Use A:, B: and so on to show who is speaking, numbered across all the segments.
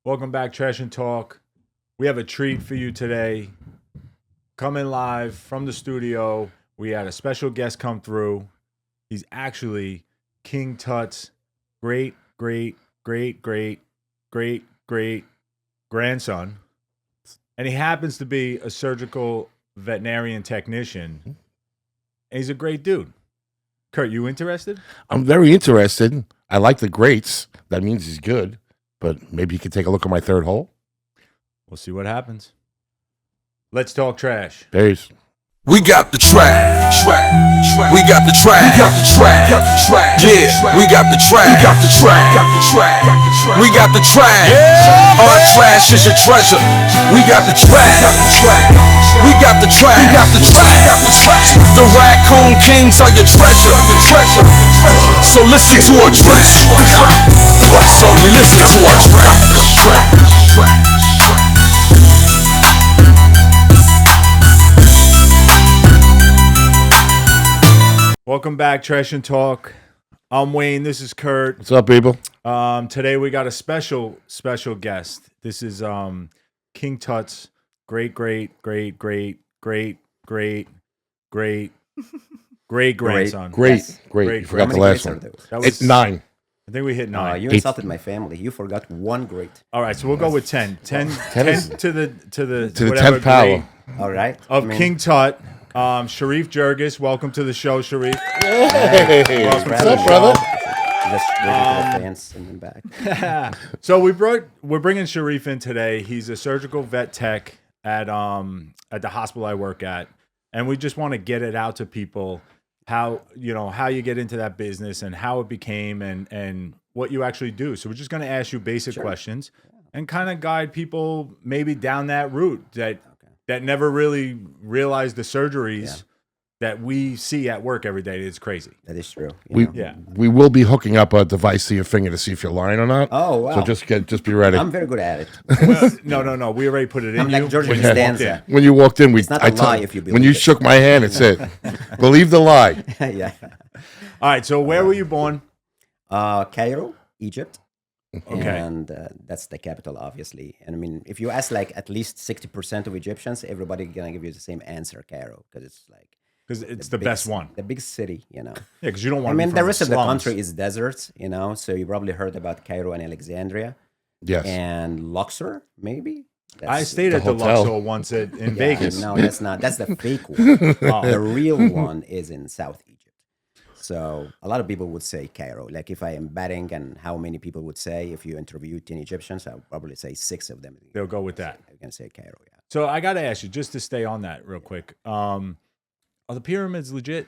A: Welcome back, Trash and Talk. We have a treat for you today. Coming live from the studio, we had a special guest come through. He's actually King Tut's great grandson. And he happens to be a surgical veterinarian technician. And he's a great dude. Kurt, you interested?
B: I'm very interested. I like the greats. That means he's good. But maybe you could take a look at my third hole.
A: We'll see what happens. Let's talk trash.
B: Peace.
C: We got the trash. We got the trash. Yeah, we got the trash. We got the trash. Our trash is your treasure. We got the trash. We got the trash. The raccoon kings are your treasure. So listen to our trash. So listen to our trash.
A: Welcome back, Trash and Talk. I'm Wayne. This is Kurt.
B: What's up, people?
A: Today we got a special guest. This is King Tut's great grandson.
B: Great. You forgot the last one. It's 9.
A: I think we hit 9.
D: You insulted my family. You forgot one great.
A: All right, so we'll go with 10. 10 to the
B: To the
A: whatever
B: 10th power.
A: grade
D: All right.
A: of King Tut. Sherif Gerges, welcome to the show, Sherif.
D: Hey,
A: Welcome
B: What's up, brother?
D: Just waiting for the fans and then back.
A: So we're bringing Sherif in today. He's a surgical vet tech at the hospital I work at, and we just want to get it out to people how you get into that business and how it became and what you actually do. So we're just going to ask you basic questions and kind of guide people maybe down that route that never really realized the surgeries that we see at work every day. It's crazy.
D: That is true.
B: We will be hooking up a device to your finger to see if you're lying or not.
D: Oh, wow.
B: So just be ready.
D: I'm very good at it.
A: Well, no. We already put it in
D: I'm like
A: you.
D: George
A: when you
D: Costanza.
A: walked in.
B: When you walked in,
D: It's not a lie if you
B: when
D: believe
B: you
D: it.
B: shook my hand, it's it. Believe the lie.
D: Yeah.
A: All right. So where were you born?
D: Cairo, Egypt.
A: Okay.
D: And that's the capital, obviously. And I mean, if you ask like at least 60% of Egyptians, everybody gonna give you the same answer, Cairo, because it's like
A: Because it's the best one.
D: the big city,
A: Yeah, because you don't want.
D: I mean,
A: to be
D: the
A: from
D: rest of the
A: slums.
D: country is deserts, So you probably heard about Cairo and Alexandria
B: Yes.
D: and Luxor, maybe.
A: I stayed at the
B: hotel.
A: Luxor once in
D: Yeah,
A: Vegas.
D: No, that's not. That's the fake one.
A: Oh.
D: The real one is in South Egypt. So a lot of people would say Cairo. Like if I am betting and how many people would say if you interview 10 Egyptians, I'll probably say 6 of them.
A: They'll go with that.
D: They're going to say Cairo, yeah.
A: So I got to ask you, just to stay on that real quick. Are the pyramids legit?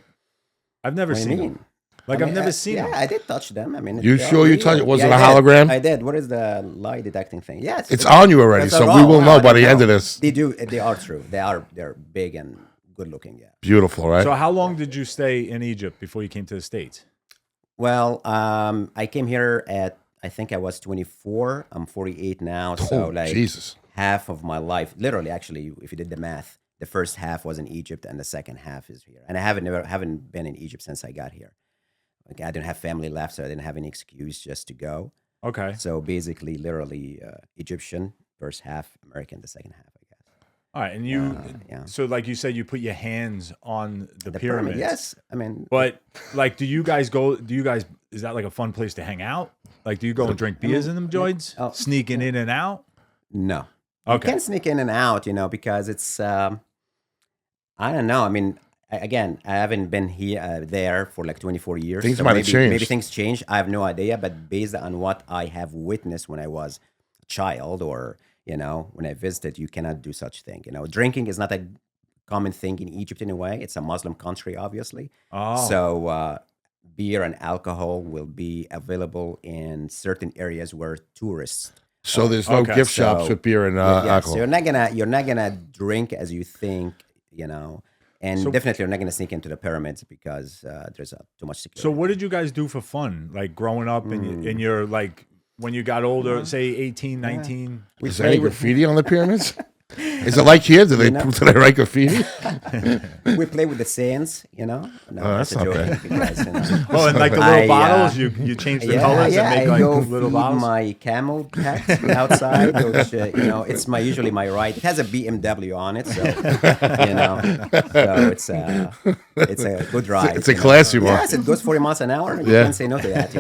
A: I've never
D: What do you
A: seen
D: mean?
A: them. Like, I've never seen them.
D: Yeah, I did touch them. I mean,
B: You
D: they are
B: sure you
D: real.
B: touched it? Was it
D: I
B: a
D: did.
B: hologram?
D: I did. What is the lie detecting thing? Yeah,
B: It's on you already,
D: That's
B: so
D: a
B: we
D: raw.
B: will know by the
D: No,
B: end of this.
D: They do. They are true. They're big and good looking. Yeah.
B: Beautiful, right?
A: So how long did you stay in Egypt before you came to the States?
D: Well, I came here at I think I was 24. I'm 48 now. So
B: Oh,
D: like
B: Jesus.
D: half of my life, literally, actually, if you did the math, the first half was in Egypt and the second half is here. And I haven't been in Egypt since I got here. Like I didn't have family left, so I didn't have any excuse just to go.
A: Okay.
D: So basically, literally, Egyptian first half, American the second half, I guess.
A: All right. And you,
D: Yeah.
A: so like you said, you put your hands on the pyramids.
D: Yes, I mean,
A: But like, is that like a fun place to hang out? Like, do you go and drink beers in them joints?
D: Oh.
A: Sneaking in and out?
D: no.
A: Okay.
D: You can sneak in and out, because it's, I don't know. I mean, again, I haven't been there for like 24 years.
B: Things
D: so
B: might have changed.
D: Maybe things change. I have no idea. But based on what I have witnessed when I was a child or, when I visited, you cannot do such thing. Drinking is not a common thing in Egypt in a way. It's a Muslim country, obviously.
A: Oh.
D: So beer and alcohol will be available in certain areas where tourists.
B: So there's no
A: Okay.
B: gift shops
D: So-
B: with beer and
D: Yeah,
B: alcohol.
D: so you're not gonna drink as you think, and
A: So-
D: definitely you're not gonna sneak into the pyramids because there's too much security.
A: So what did you guys do for fun? Like growing up and you're like, when you got older, say 18, 19?
D: we
B: Is there any
D: played with
B: graffiti on the pyramids? Is it like here? Do they write graffiti?
D: We play with the sands, No,
B: that's
D: a
B: not
D: joke.
B: bad.
D: Because,
A: Oh, and like the little bottles, you change the colors and make
D: I
A: like
D: go
A: little
D: feed
A: bottles.
D: my camel pets outside. Which, it's usually my ride. It has a BMW on it, so it's a good ride.
B: It's a classy one.
D: Yes, it goes 40 miles an hour. You can't say no to that.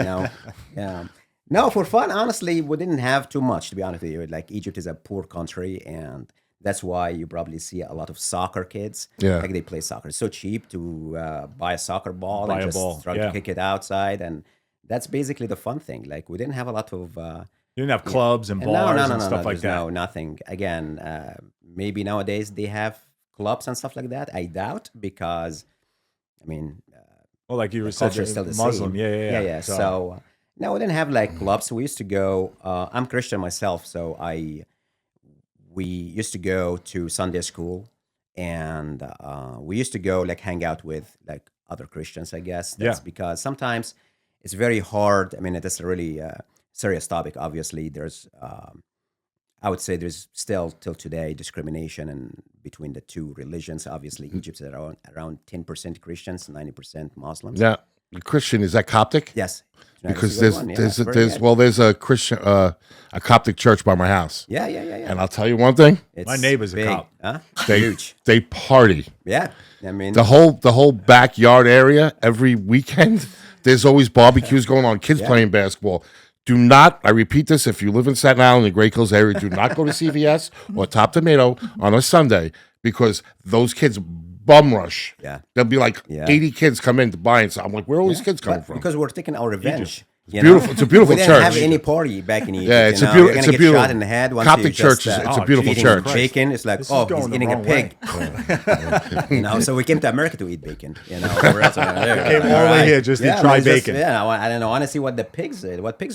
D: Yeah. No, for fun, honestly, we didn't have too much, to be honest with you. Like, Egypt is a poor country, and that's why you probably see a lot of soccer kids.
B: Yeah.
D: Like, they play soccer. It's so cheap to buy a soccer ball
A: Buy
D: and
A: a
D: just
A: ball,
D: try
A: yeah.
D: to kick it outside. And that's basically the fun thing. Like, we didn't have a lot of...
A: You didn't have clubs and bars and stuff like that.
D: No, nothing. Again, maybe nowadays they have clubs and stuff like that. I doubt, because,
A: Well, like you were
D: culture
A: such
D: is still
A: a
D: the
A: Muslim.
D: same.
A: Yeah.
D: So, no, we didn't have like clubs. We used to go. I'm Christian myself, so we used to go to Sunday school, and we used to go like hang out with like other Christians. I guess that's because sometimes it's very hard. It is a really serious topic. Obviously, there's. I would say there's still till today discrimination and between the two religions. Obviously, Egypt's around 10% Christians, 90% Muslims.
B: Yeah. Christian, is that Coptic?
D: Yes.
B: Because
D: That's a good one.
B: there's a Christian a Coptic church by my house.
D: Yeah.
B: And I'll tell you one thing.
D: It's
A: My neighbor's a
D: big,
A: cop.
D: Huh?
B: They
D: Huge.
B: they party.
D: Yeah.
B: The whole backyard area every weekend. There's always barbecues going on, kids playing basketball. Do not, I repeat this, if you live in Staten Island, the Great Hills area, do not go to CVS or Top Tomato on a Sunday, because those kids bum rush.
D: Yeah.
B: There'll be like 80 kids come in to buy it. So I'm like, where are all these kids coming from?
D: Because we're taking our revenge.
B: Beautiful. It's a beautiful
D: we
B: church.
D: didn't have any party back in Egypt.
B: Yeah, it's
D: you
B: a
D: know?
B: beautiful.
D: You're
B: It's
D: gonna
B: a
D: get
B: beautiful.
D: shot in the head once
B: Coptic
D: you
B: church
D: just,
B: it's a beautiful
D: eating
B: church.
D: bacon. It's like,
A: This is
D: he's
A: going the
D: eating a
A: wrong
D: pig. So we came to America to eat bacon.
A: Came all the way here just to try bacon.
D: I don't know. I want to see what pigs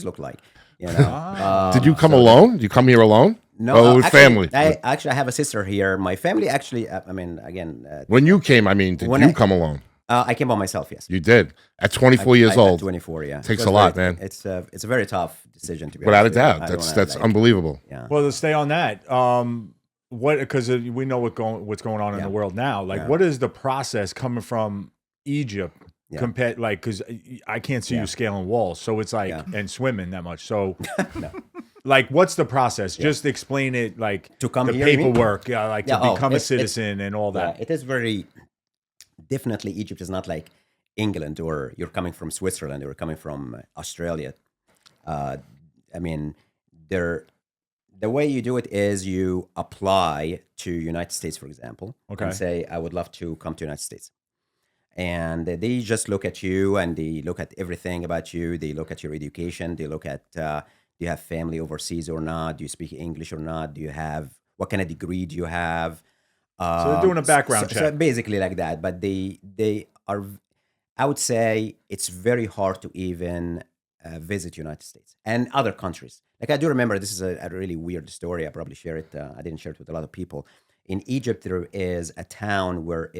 D: look like.
B: Did you come alone? Did you come here alone?
D: No,
B: or with family?
D: I have a sister here. My family actually.
B: When you came, did you come alone?
D: I came by myself. Yes,
B: You did at 24 years old.
D: 24. Yeah,
B: Takes
D: It was
B: a lot,
D: very-
B: man.
D: It's a very tough decision to be
B: Without a
D: honest with you.
B: doubt,
D: I don't
B: that's
D: wanna,
B: unbelievable.
D: Yeah.
A: Well, to stay on that, because we know what's going on in the world now. Like, what is the process coming from Egypt compared? Like, because I can't see you scaling walls, so it's like and swimming that much. So, like, what's the process? Just explain it. Like
D: To come
A: the
D: here, you mean?
A: paperwork, to become a citizen and all that.
D: It is very definitely. Egypt is not like England, or you're coming from Switzerland, or coming from Australia. The way you do it is you apply to United States, for example, and say, I would love to come to United States. And they just look at you, and they look at everything about you. They look at your education. They look at, do you have family overseas or not? Do you speak English or not? What kind of degree do you have?
A: So they're doing a background check.
D: So basically like that. But they are, I would say it's very hard to even visit United States and other countries. Like, I do remember, this is a really weird story. I probably share it. I didn't share it with a lot of people. In Egypt, there is a town where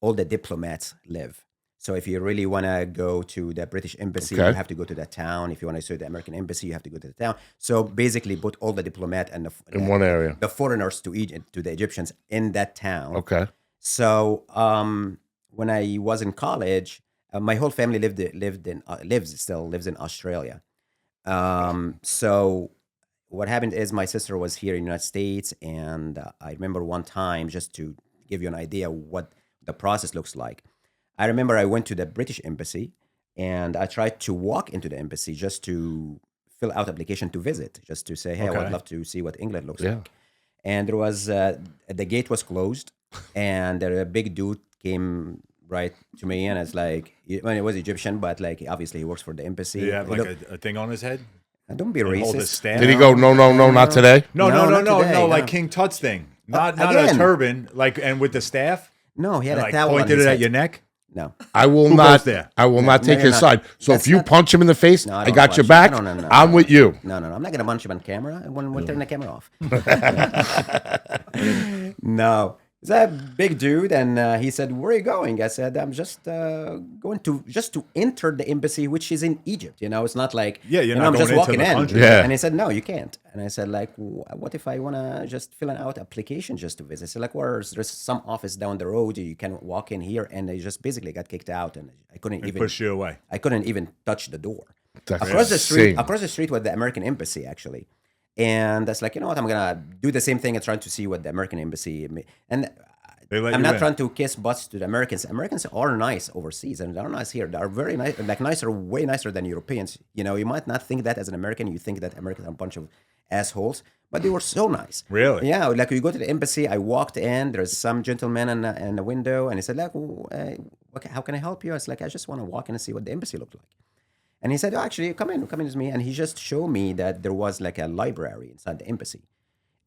D: all the diplomats live. So if you really want to go to the British embassy, you have to go to that town. If you want to see the American embassy, you have to go to the town. So basically, put all the diplomat and
B: in one area,
D: the foreigners to Egypt, to the Egyptians in that town.
B: Okay.
D: So when I was in college, my whole family still lives in Australia. So what happened is my sister was here in the United States, and I remember one time, just to give you an idea what the process looks like. I remember I went to the British embassy, and I tried to walk into the embassy just to fill out application to visit, just to say, hey, I would love to see what England looks like. And there was the gate was closed, and a big dude came right to me, and it's like, it was Egyptian, but like obviously he works for the embassy.
A: Did he have like a thing on his head?
D: Don't be
A: Hold his
D: racist.
A: staff?
B: Did he go? No, not today.
A: No,
D: not today,
A: like
D: no.
A: King Tut's thing. Not
D: Again.
A: a turban, like, and with the staff.
D: No, he had
A: And,
D: a
A: like,
D: towel on
A: pointed
D: his
A: it
D: head.
A: at your neck.
D: No.
B: I will
A: Who
B: not.
A: goes there?
B: I will not take
D: you're
B: his
D: not.
B: side. So
D: That's
B: if you
D: not-
B: punch him in the face,
D: No,
B: I
D: don't
B: got your
D: punch.
B: back.
D: No.
B: I'm with you.
D: No. I'm not going to punch him on camera. We'll turn the camera off. No. He's a big dude, and he said, "Where are you going?" I said, "I'm just going to enter the embassy, which is in Egypt. You know, it's not like
A: Yeah, you're
D: you know,
A: not
D: I'm
A: going
D: just
A: into
D: walking
A: the
D: in."
A: country.
B: Yeah.
D: And he said, "No, you can't." And I said, "Like, what if I wanna just fill out application just to visit?" So like, well, there's some office down the road. You can walk in here, and they just basically got kicked out, and I couldn't
A: They
D: even
A: push you away.
D: I couldn't even touch the door.
B: That's
D: Across
B: insane.
D: the street was the American embassy actually, and that's like, you know what, I'm gonna do the same thing and trying to see what the American embassy and.
A: They let
D: I'm
A: you
D: not
A: in.
D: trying to kiss butts to the Americans. Americans are nice overseas, and they're nice here. They're very nice, like nicer, way nicer than Europeans. You know, you might not think that as an American. You think that Americans are a bunch of assholes, but they were so nice.
A: Really?
D: Yeah. Like you go to the embassy. I walked in. There's some gentleman in the window, and he said, "Like, okay, how can I help you?" I was like, "I just want to walk in and see what the embassy looked like." And he said, "Oh, actually, come in with me." And he just showed me that there was like a library inside the embassy,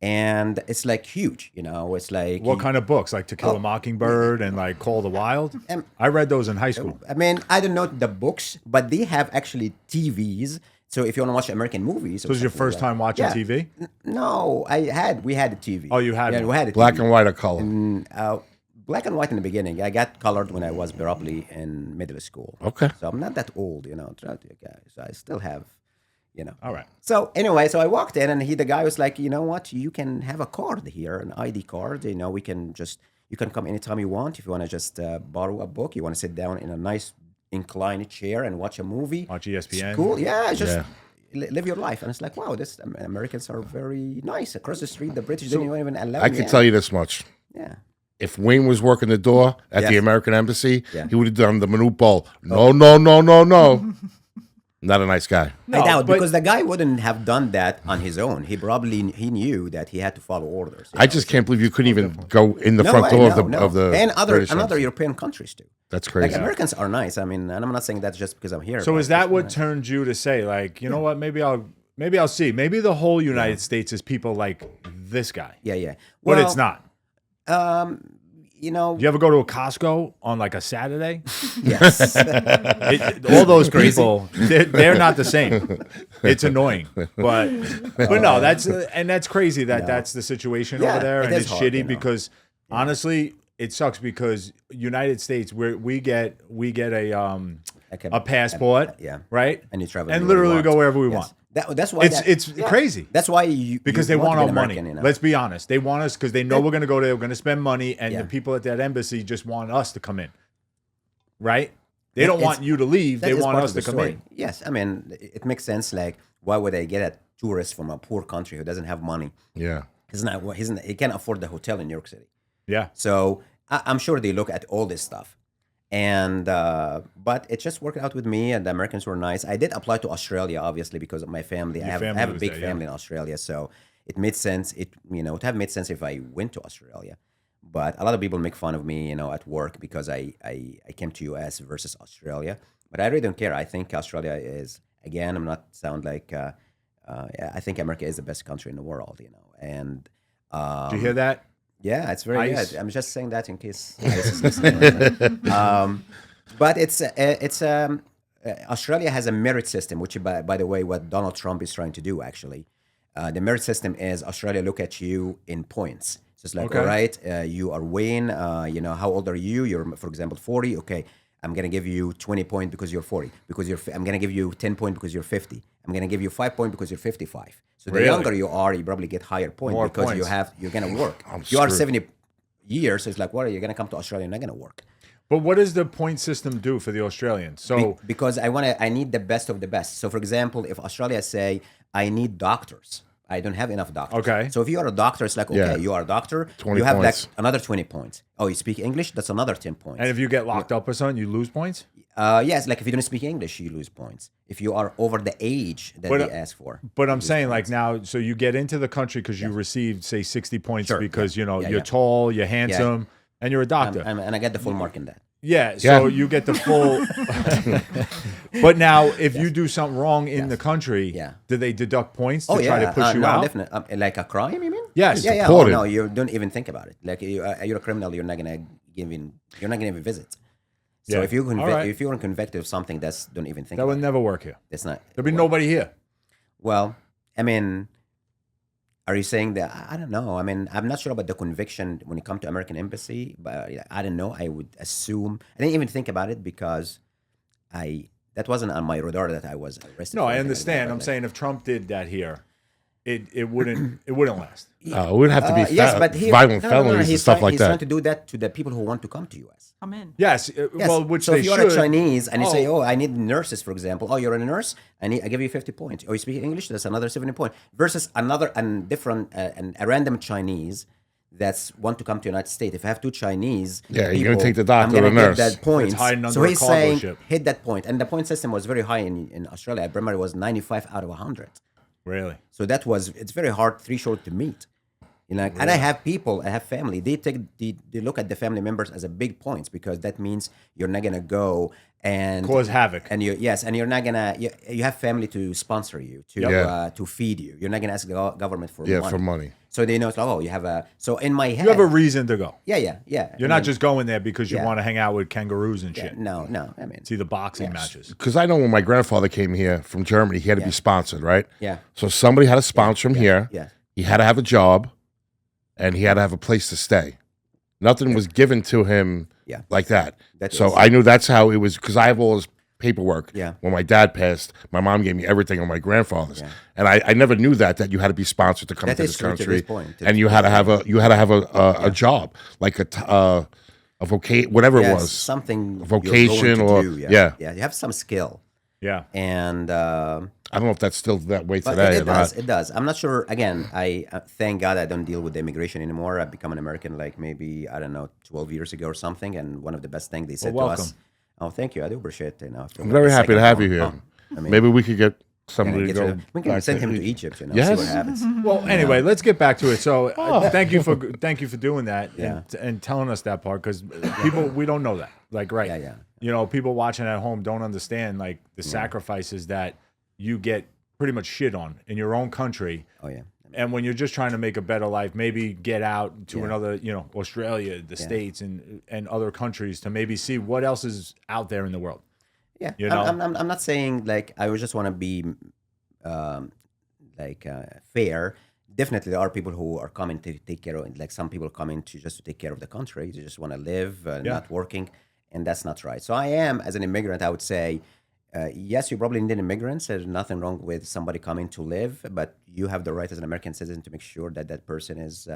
D: and it's like huge. You know, it's like
A: What kind of books? Like To Kill a Mockingbird and like Call the Wild? I read those in high school.
D: I mean, I don't know the books, but they have actually TVs. So if you want to watch American movies,
A: So it was your first time watching TV?
D: No, we had a TV.
A: Oh, you had
D: Yeah,
A: one.
D: we had a
B: Black
D: TV.
B: and white or color.
D: Black and white in the beginning. I got colored when I was probably in middle school.
B: Okay.
D: So I'm not that old, you know. So I still have, you know.
A: All right.
D: So anyway, so I walked in, and the guy was like, "You know what? You can have a card here, an ID card. You know, you can come anytime you want. If you want to just borrow a book, you want to sit down in a nice inclined chair and watch a movie.
A: Watch ESPN.
D: It's cool. Yeah, just
B: Yeah.
D: live your life." And it's like, wow, this Americans are very nice. Across the street, the British didn't even allow
B: I
D: me
B: can
D: in.
B: tell you this much.
D: Yeah.
B: If Wayne was working the door at the
D: Yes.
B: American embassy,
D: Yeah.
B: he would have done the minute ball. No, no, no, no, no. Not a nice guy.
A: No,
D: I doubt
A: but-
D: because the guy wouldn't have done that on his own. He knew that he had to follow orders.
B: I just can't believe you couldn't even go in the
D: No
B: front
D: way,
B: door
D: no, no.
B: of the
D: and
B: British
D: other
B: embassy.
D: European countries too.
B: That's
D: Like
B: crazy.
D: Americans are nice. I mean, and I'm not saying that's just because I'm here.
A: So
D: but
A: is that
D: it's
A: what
D: nice.
A: turned you to say, like, you know what? Maybe I'll see. Maybe the whole United States is people like this guy,
D: Yeah, yeah.
A: but
D: Well,
A: it's not.
D: You know,
A: Do you ever go to a Costco on like a Saturday?
D: yes.
A: All those people, they're not the same. It's annoying, but no, that's crazy that that's the situation
D: Yeah,
A: over there,
D: it
A: and
D: is
A: it's
D: hard,
A: shitty
D: you know.
A: because honestly, it sucks because United States we get
D: Like
A: a passport,
D: yeah.
A: right,
D: And you travel
A: and
D: anywhere you
A: literally
D: want.
A: go wherever we
D: Yes.
A: want.
D: That's why
A: It's crazy.
D: That's why you
A: Because
D: you
A: they want
D: to
A: our
D: be
A: money.
D: American, you know?
A: Let's be honest. They want us because they know we're going to go there. We're going to spend money, and
D: Yeah.
A: the people at that embassy just want us to come in, right? They don't
D: It's-
A: want you to leave.
D: That
A: They
D: is
A: want
D: part
A: us
D: of
A: to
D: the
A: come
D: story.
A: in.
D: Yes, I mean it makes sense. Like, why would I get a tourist from a poor country who doesn't have money?
B: Yeah.
D: He can't afford the hotel in New York City.
A: Yeah.
D: So I'm sure they look at all this stuff, and but it just worked out with me, and the Americans were nice. I did apply to Australia, obviously, because of my family. I have
A: family
D: a
A: was
D: big
A: there, yeah.
D: family in Australia, so it made sense. It would have made sense if I went to Australia, but a lot of people make fun of me, at work because I came to US versus Australia. But I really don't care. I think Australia is, again, I'm not sound like I think America is the best country in the world, and.
A: Do you hear that?
D: Yeah, it's very
A: Ice.
D: good. I'm just saying that in case Ice is listening. But Australia has a merit system, which, by the way, what Donald Trump is trying to do, actually. The merit system is Australia look at you in points. So it's like,
A: Okay.
D: all right, you are Wayne, how old are you? You're, for example, 40. Okay, I'm going to give you 20 points because you're 40. I'm going to give you 10 points because you're 50. I'm going to give you 5 points because you're 55. So the
A: Really?
D: younger you are, you probably get higher points
A: More
D: because
A: points.
D: you're going to work.
B: I'm
D: You are
B: screwed.
D: 70 years. So it's like, what are you going to come to Australia? You're not going to work.
A: But what does the point system do for the Australians? So
D: Because I need the best of the best. So for example, if Australia say, I need doctors, I don't have enough doctors.
A: Okay.
D: So if you are a doctor, it's like, okay,
B: Yeah.
D: you are a doctor.
B: 20
D: you have
B: points.
D: like another 20 points. Oh, you speak English? That's another 10 points.
A: and if you get locked up or something, you lose points.
D: Yes, like if you don't speak English, you lose points. If you are over the age that
A: But,
D: they ask for.
A: But
D: you
A: I'm
D: lose
A: saying
D: points.
A: like now, so you get into the country because you received say 60 points
D: Sure,
A: because
D: yeah. Yeah,
A: you're
D: yeah.
A: tall, you're handsome, and you're a doctor.
D: And I get the full mark in that.
A: Yeah, so
B: Yeah.
A: you get the full. But now, if you do something wrong in the country,
D: Yeah.
A: do they deduct points to
D: Oh
A: try
D: yeah,
A: to push you
D: no,
A: out?
D: definitely. Like a crime, you mean?
A: Yes.
D: Yeah, yeah. Oh,
B: Deported.
D: no, you don't even think about it. Like you're a criminal, you're not gonna even visit. So
A: Yeah.
D: if you
A: All right.
D: if you're convicted of something, don't even think
A: That
D: about
A: would
D: it.
A: never work here.
D: It's not.
A: There'll be nobody here.
D: Well, I mean, Are you saying that? I don't know. I mean, I'm not sure about the conviction when it comes to American embassy, but I don't know. I would assume. I didn't even think about it because I that wasn't on my radar that I was arrested.
A: No,
D: for
A: I
D: anything like that,
A: understand.
D: but,
A: I'm
D: like,
A: saying if Trump did that here, it wouldn't last.
B: It would have to be
D: yes, but he,
B: violent
D: no, no, no,
B: felonies and
D: he's
B: stuff
D: trying,
B: like
D: he's trying
B: that.
D: to do that to the people who want to come to U.S.
E: Come in.
A: Yes,
D: Yes.
A: well, which
D: so
A: they
D: if you're
A: should.
D: a Chinese and you say,
A: Oh.
D: "Oh, I need nurses," for example. Oh, you're a nurse. I give you 50 points. Oh, you speak English. That's another 70 points. Versus another and different and a random Chinese that's want to come to United States. If I have two Chinese,
B: Yeah, you're gonna
D: people,
B: take the doctor
D: I'm
B: or
D: gonna
B: the
D: get
B: nurse.
D: that point.
A: It's hiding
D: So
A: under a
D: he's
A: cargo
D: saying
A: ship.
D: hit that point, and the point system was very high in Australia. I remember it was 95 out of 100.
A: Really?
D: So it's very hard threshold to meet. You know, and I have people, I have family. They look at the family members as a big points because that means you're not gonna go and
A: Cause havoc.
D: And you're not gonna you have family to sponsor you to feed you. You're not gonna ask the government for money.
B: For money.
D: So they know it's like, oh, you have a. So in my head,
A: You have a reason to go.
D: yeah.
A: You're not just going there because you
D: yeah.
A: want to hang out with kangaroos and shit.
D: no. I mean,
A: See the boxing matches.
B: Because I know when my grandfather came here from Germany, he had to be sponsored, right?
D: Yeah.
B: So somebody had to sponsor him here.
D: Yeah.
B: He had to have a job, and he had to have a place to stay. Nothing was given to him
D: Yeah.
B: like that.
D: That
B: So
D: is-
B: I knew that's how it was, because I have all his paperwork.
D: Yeah.
B: When my dad passed, my mom gave me everything on my grandfather's, and I never knew that you had to be sponsored to come
D: That
B: into
D: is
B: this
D: true to
B: country,
D: this point.
B: and you had to have a job, like a whatever it
D: Yes,
B: was.
D: something
B: vocation
D: you're going to
B: or-
D: do,
B: yeah.
D: You have some skill,
A: Yeah.
D: and
B: I don't know if that's still that way
D: but
B: today.
D: it
B: or not.
D: does. It does. I'm not sure. Again, I thank God I don't deal with immigration anymore. I've become an American like maybe I don't know 12 years ago or something. And one of the best things they said to us.
A: welcome.
D: Oh, thank you. I do appreciate it. I feel
B: I'm
D: like
B: very
D: a
B: happy to
D: second
B: have you
D: home.
B: here.
D: I mean,
B: Maybe we could get
D: yeah,
B: somebody to go.
D: we can
B: back
D: send him to
B: Egypt.
D: Egypt. See
B: Yes.
D: what happens.
A: Well, anyway, let's get back to it. So, thank you for doing that
D: Yeah.
A: and telling us that part because we don't know that. Like, right?
D: Yeah.
A: You know, people watching at home don't understand like the sacrifices that you get pretty much shit on in your own country.
D: Oh yeah.
A: And when you're just trying to make a better life, maybe get out to another, Australia, the States, and other countries to maybe see what else is out there in the world.
D: Yeah,
A: You know?
D: I'm not saying like I would just want to be fair. Definitely, there are people who are coming to take care of, like some people coming to just to take care of the country. They just want to live, not working, and that's not right. So I am, as an immigrant, I would say, yes, you probably need immigrants. There's nothing wrong with somebody coming to live, but you have the right as an American citizen to make sure that that person is.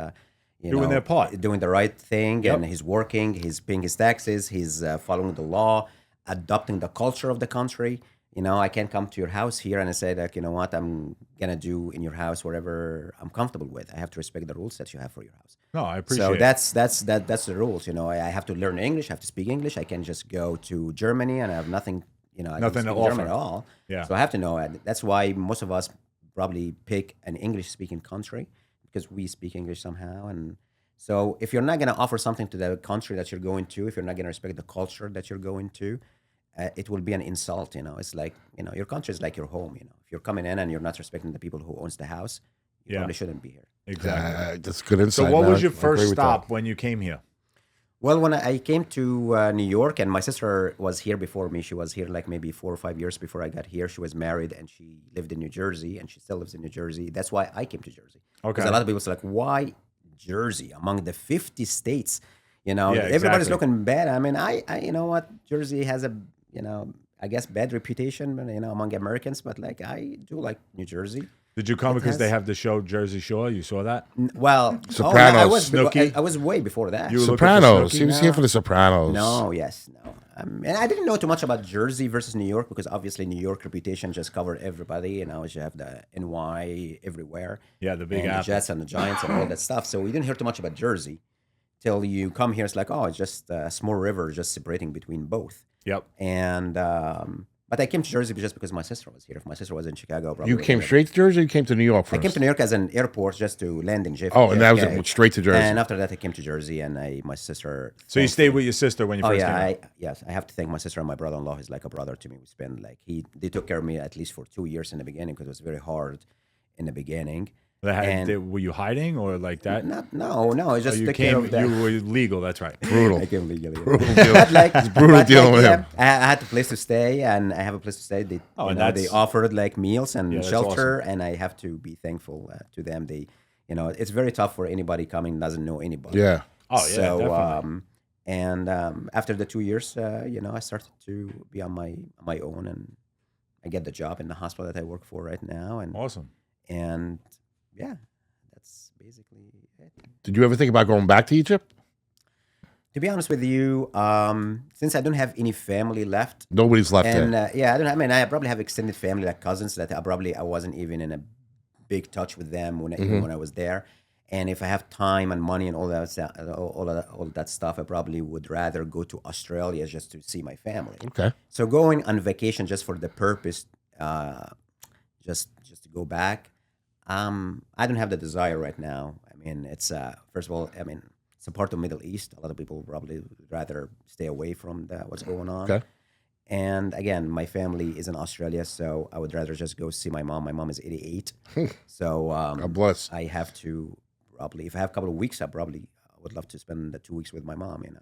A: Doing their part.
D: Doing the right thing,
A: Yep.
D: and he's working, he's paying his taxes, he's following the law, adopting the culture of the country. I can't come to your house here and I say like, you know what, I'm gonna do in your house whatever I'm comfortable with. I have to respect the rules that you have for your house.
A: No, I appreciate
D: So
A: it.
D: that's the rules. I have to learn English. I have to speak English. I can just go to Germany and I have nothing. I don't
A: Nothing to
D: speak German
A: offer.
D: at all.
A: Yeah.
D: So I have to know. That's why most of us probably pick an English-speaking country because we speak English somehow. And so if you're not going to offer something to the country that you're going to, if you're not going to respect the culture that you're going to, it will be an insult. It's like your country is like your home. If you're coming in and you're not respecting the people who owns the house, you probably shouldn't be here.
A: Exactly.
B: That's good insight.
A: So, what
B: man.
A: was your
B: I agree
A: first
B: with
A: stop
B: that.
A: when you came here?
D: Well, when I came to New York, and my sister was here before me. She was here like maybe 4 or 5 years before I got here. She was married and she lived in New Jersey, and she still lives in New Jersey. That's why I came to Jersey.
A: Okay.
D: Because a lot of people say like, why Jersey among the 50 states?
A: Yeah,
D: Everybody's
A: exactly.
D: looking bad. I mean, I you know what, Jersey has a I guess bad reputation, among Americans. But like, I do like New Jersey.
A: Did you come because they
D: has-
A: have the show Jersey Shore? You saw that?
D: Well,
B: Sopranos.
D: I was
A: Snooki?
D: I was way before that.
A: You were looking for
B: Sopranos.
A: Snooki?
B: He was here for the Sopranos.
D: No, yes, no. And I didn't know too much about Jersey versus New York because obviously New York reputation just covered everybody. You have the NY everywhere.
A: Yeah, the Big
D: and the
A: Apple.
D: Jets and the Giants and all that stuff. So we didn't hear too much about Jersey till you come here. It's like, oh, it's just a small river just separating between both.
A: Yep.
D: And but I came to Jersey just because my sister was here. If my sister was in Chicago, probably
B: You came straight to Jersey or you came to New York
D: I
B: first?
D: came to New York as an airport just to land in JFK.
B: Oh, and that was it, straight to Jersey.
D: And after that, I came to Jersey, and my sister.
A: So you stayed with your sister when you
D: Oh
A: first
D: yeah,
A: came here?
D: yes, I have to thank my sister and my brother-in-law. He's like a brother to me. We spent they took care of me at least for 2 years in the beginning because it was very hard in the beginning.
A: Were you hiding or like that?
D: No, it's just
A: you
D: the care
A: came.
D: of the.
A: You were legal. That's right.
B: Brutal.
D: I came legally.
B: deal.
D: But like,
B: It's brutal
D: but
B: dealing
D: like,
B: with
D: yeah,
B: him.
D: I had a place to stay, and I have a place to stay. They,
A: Oh, and
D: they
A: that's-
D: offered like meals and
A: Yeah, that's
D: shelter, and I have to be thankful to them. They, it's very tough for anybody coming doesn't know anybody.
B: Yeah.
A: Oh yeah,
D: So,
A: definitely.
D: and after the 2 years, I started to be on my own, and I get the job in the hospital that I work for right now,
A: Awesome.
D: and yeah, that's basically it.
B: Did you ever think about going back to Egypt?
D: To be honest with you, since I don't have any family left,
B: Nobody's left
D: and
B: there.
D: yeah, I don't. I mean, I probably have extended family like cousins that I wasn't even in a big touch with them even when I was there. And if I have time and money and all that stuff, I probably would rather go to Australia just to see my family.
B: Okay.
D: So going on vacation just for the purpose, just to go back, I don't have the desire right now. I mean, it's first of all, I mean, it's a part of Middle East. A lot of people probably would rather stay away from what's going on.
B: Okay.
D: And again, my family is in Australia, so I would rather just go see my mom. My mom is 88, so
B: God bless.
D: I have to probably, if I have a couple of weeks, I probably would love to spend the 2 weeks with my mom. And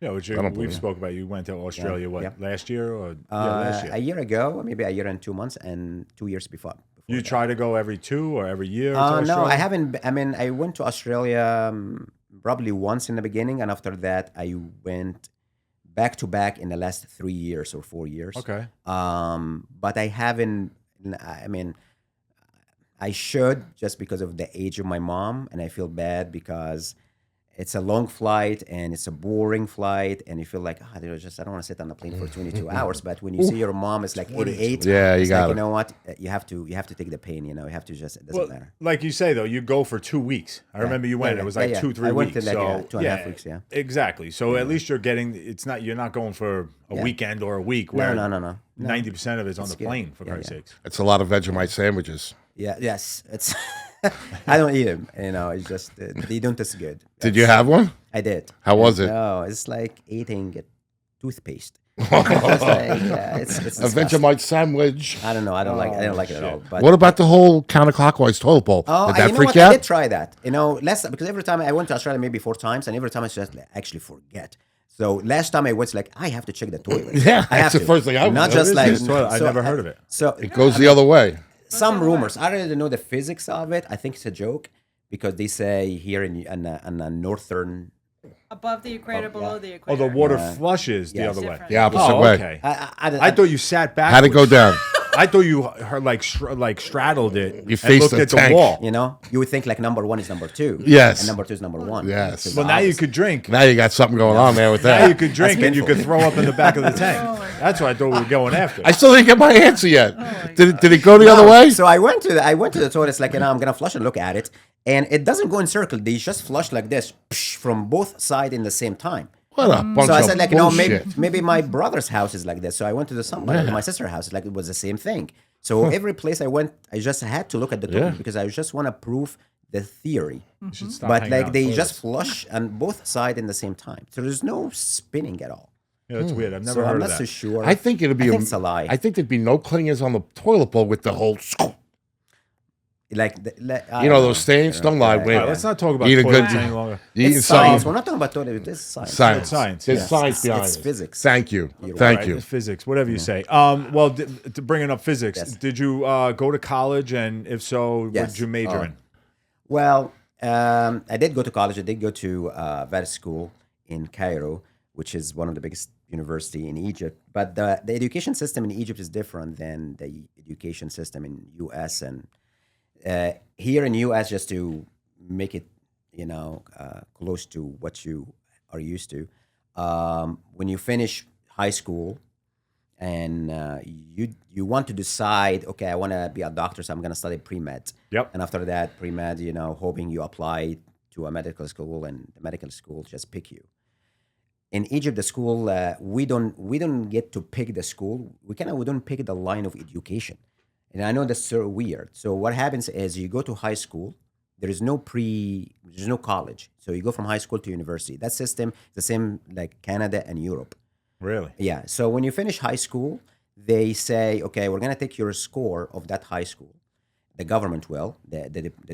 A: Yeah, which
B: I don't
A: we've
B: blame you.
A: spoke about. You went to Australia
D: yeah.
A: last year or last year?
D: a year ago, maybe a year and 2 months, and 2 years before.
A: You
D: that.
A: try to go every 2 or every year? To
D: No,
A: Australia?
D: I haven't. I mean, I went to Australia probably once in the beginning, and after that, I went back to back in the last 3 years or 4 years.
A: Okay.
D: But I haven't. I mean, I should just because of the age of my mom, and I feel bad because it's a long flight and it's a boring flight, and you feel like I don't want to sit on the plane for 22 hours. But when you see your mom is like 88,
B: Yeah, you
D: it's
B: got
D: like,
B: it.
D: you know what, you have to take the pain. You have to just, it doesn't
A: Well,
D: matter.
A: like you say though, you go for 2 weeks. I remember you went.
D: Yeah,
A: It was
D: yeah,
A: like
D: yeah.
A: 2-3
D: I went
A: weeks.
D: to like,
A: So
D: 2.5 weeks, yeah.
A: exactly. So at least you're getting. It's not. You're not going for a weekend or a week. Where
D: No.
A: 90% of it's on the
D: good.
A: plane. For
D: Yeah,
A: Christ's
D: yeah.
A: sakes.
B: It's a lot of Vegemite sandwiches.
D: Yeah, yes, it's. I don't eat them. It's just they don't taste good.
B: Did you have one?
D: I did.
B: How was it?
D: No, it's like eating a toothpaste. It's like, it's
B: A
D: disgusting.
B: Vegemite sandwich.
D: I don't know. I don't like. I don't like it at all. But
B: What about the whole counterclockwise toilet bowl?
D: oh,
B: Did that
D: you know
B: freak
D: what?
B: you
D: I
B: out?
D: did try that. Last because every time I went to Australia maybe 4 times, and every time I just actually forget. So last time I went, it's like I have to check the toilet.
B: Yeah,
D: I have
B: that's the
D: to.
B: first thing I would
D: Not
B: do.
D: just
B: What
D: like
B: is
A: this toilet? I've never heard of it.
D: So
B: It goes the other way.
D: some rumors. I don't really know the physics of it. I think it's a joke because they say here in the northern.
E: Above the equator, below the
A: Oh,
E: equator.
A: the water flushes the
D: Yeah.
A: other way.
E: Different.
B: The opposite
A: Oh,
B: way.
A: okay.
D: I
A: I thought you sat back.
B: How'd it go down?
A: I thought you heard like straddled it.
B: You
A: and
B: faced
A: looked
B: the
A: at the
B: tank.
A: wall.
D: you would think like number one is number two.
B: Yes.
D: And number two is number one.
B: Yes.
D: It's
A: Well, now you
D: obvious.
A: could drink.
B: Now you got something going on there with
A: Now
B: that.
A: you could drink and you
D: painful.
A: could throw up in the back of the tank. That's what I thought we were going after.
B: I still didn't get my answer yet.
E: my
B: Did it go the other way?
D: So I went to the toilet. It's like, I'm gonna flush and look at it, and it doesn't go in circle. They just flush like this from both sides in the same time.
B: What a bunch
D: So I
B: of
D: said, like,
B: bullshit.
D: maybe my brother's house is like this. So I went to my sister's house. Like, it was the same thing. So every place I went, I just had to look at the toilet because I just want to prove the theory.
A: You should stop
D: But
A: hanging
D: like
A: out
D: they
A: toilets.
D: just flush on both sides in the same time. So there's no spinning at all.
A: Yeah, that's weird. I've never
D: So
A: heard
D: I'm
A: of
D: not
A: that.
D: so sure.
B: I think it'd be.
D: I think it's a lie.
B: I think there'd be no clingers on the toilet bowl with the whole.
D: like,
B: You know those stains? Don't lie. Wait.
A: All right, let's not talk about
B: Eat a
A: toilets
B: good-
A: any longer.
B: You eat
D: It's science.
B: something.
D: We're not talking about toilet. It's science.
B: Science.
A: It's science,
B: There's
A: yes.
B: science
D: It's-
B: behind
D: it's
B: it.
D: physics.
B: Thank you.
D: You're
B: Thank
A: Right,
B: you.
A: Physics, whatever you say. Well, to bringing up physics,
D: Yes.
A: did you go to college, and if so, what
D: Yes.
A: did you major in?
D: Well, I did go to college. I did go to vet school in Cairo, which is one of the biggest university in Egypt. But the education system in Egypt is different than the education system in U.S. And here in U.S., just to make it, close to what you are used to, when you finish high school and you want to decide, okay, I want to be a doctor, so I'm going to study pre-med.
A: Yep.
D: And after that, pre-med, hoping you apply to a medical school, and the medical school just pick you. In Egypt, the school we don't get to pick the school. We don't pick the line of education, and I know that's so weird. So what happens is you go to high school. There's no college. So you go from high school to university. That system is the same like Canada and Europe.
A: Really?
D: Yeah. So when you finish high school, they say, okay, we're gonna take your score of that high school. The government will, the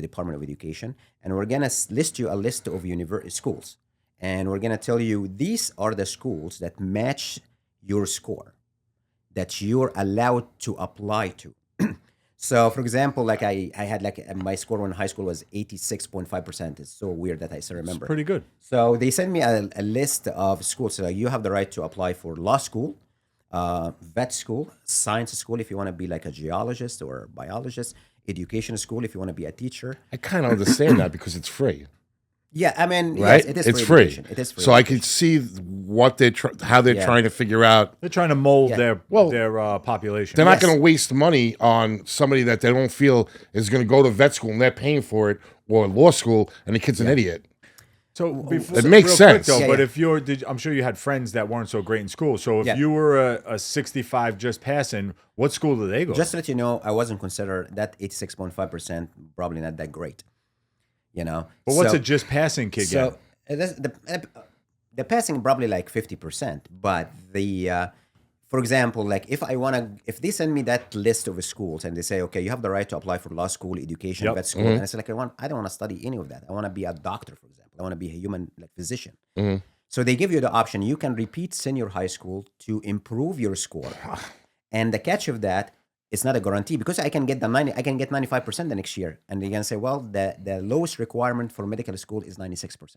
D: Department of Education, and we're gonna list you a list of schools, and we're gonna tell you these are the schools that match your score, that you're allowed to apply to. So, for example, like I had like my score in high school was 86.5%. It's so weird that I still remember.
A: Pretty good.
D: So they sent me a list of schools. So you have the right to apply for law school, vet school, science school if you want to be like a geologist or biologist, education school if you want to be a teacher.
B: I kind of understand that because it's free,
D: Yeah, I mean,
B: right?
D: yes, it is
B: It's
D: free
B: free.
D: education. It is free.
B: So I
D: education.
B: could see what how they're
D: Yeah.
B: trying to figure out.
A: They're trying to mold
D: Yeah.
A: their population.
B: They're not
D: Yes.
B: going to waste money on somebody that they don't feel is going to go to vet school and they're paying for it, or law school, and the kid's an idiot.
A: So before,
B: It makes
A: real
B: sense.
A: Quick though,
D: Yeah,
A: but
D: yeah.
A: if you're, I'm sure you had friends that weren't so great in school. So if
D: Yeah.
A: you were a 65 just passing, what school did they go?
D: Just to let you know, I wasn't considered that 86.5%, probably not that great. You know?
A: but what's
D: So-
A: a just passing kid
D: So
A: get?
D: the passing probably like 50%, but for example, like if they send me that list of schools and they say, okay, you have the right to apply for law school, education,
A: Yep.
D: vet school, and I say like, I don't want to study any of that. I want to be a doctor, for example. I want to be a human like physician. So they give you the option. You can repeat senior high school to improve your score, and the catch of that. It's not a guarantee because I can get 95% the next year. And they're gonna say, well, the lowest requirement for medical school is 96%.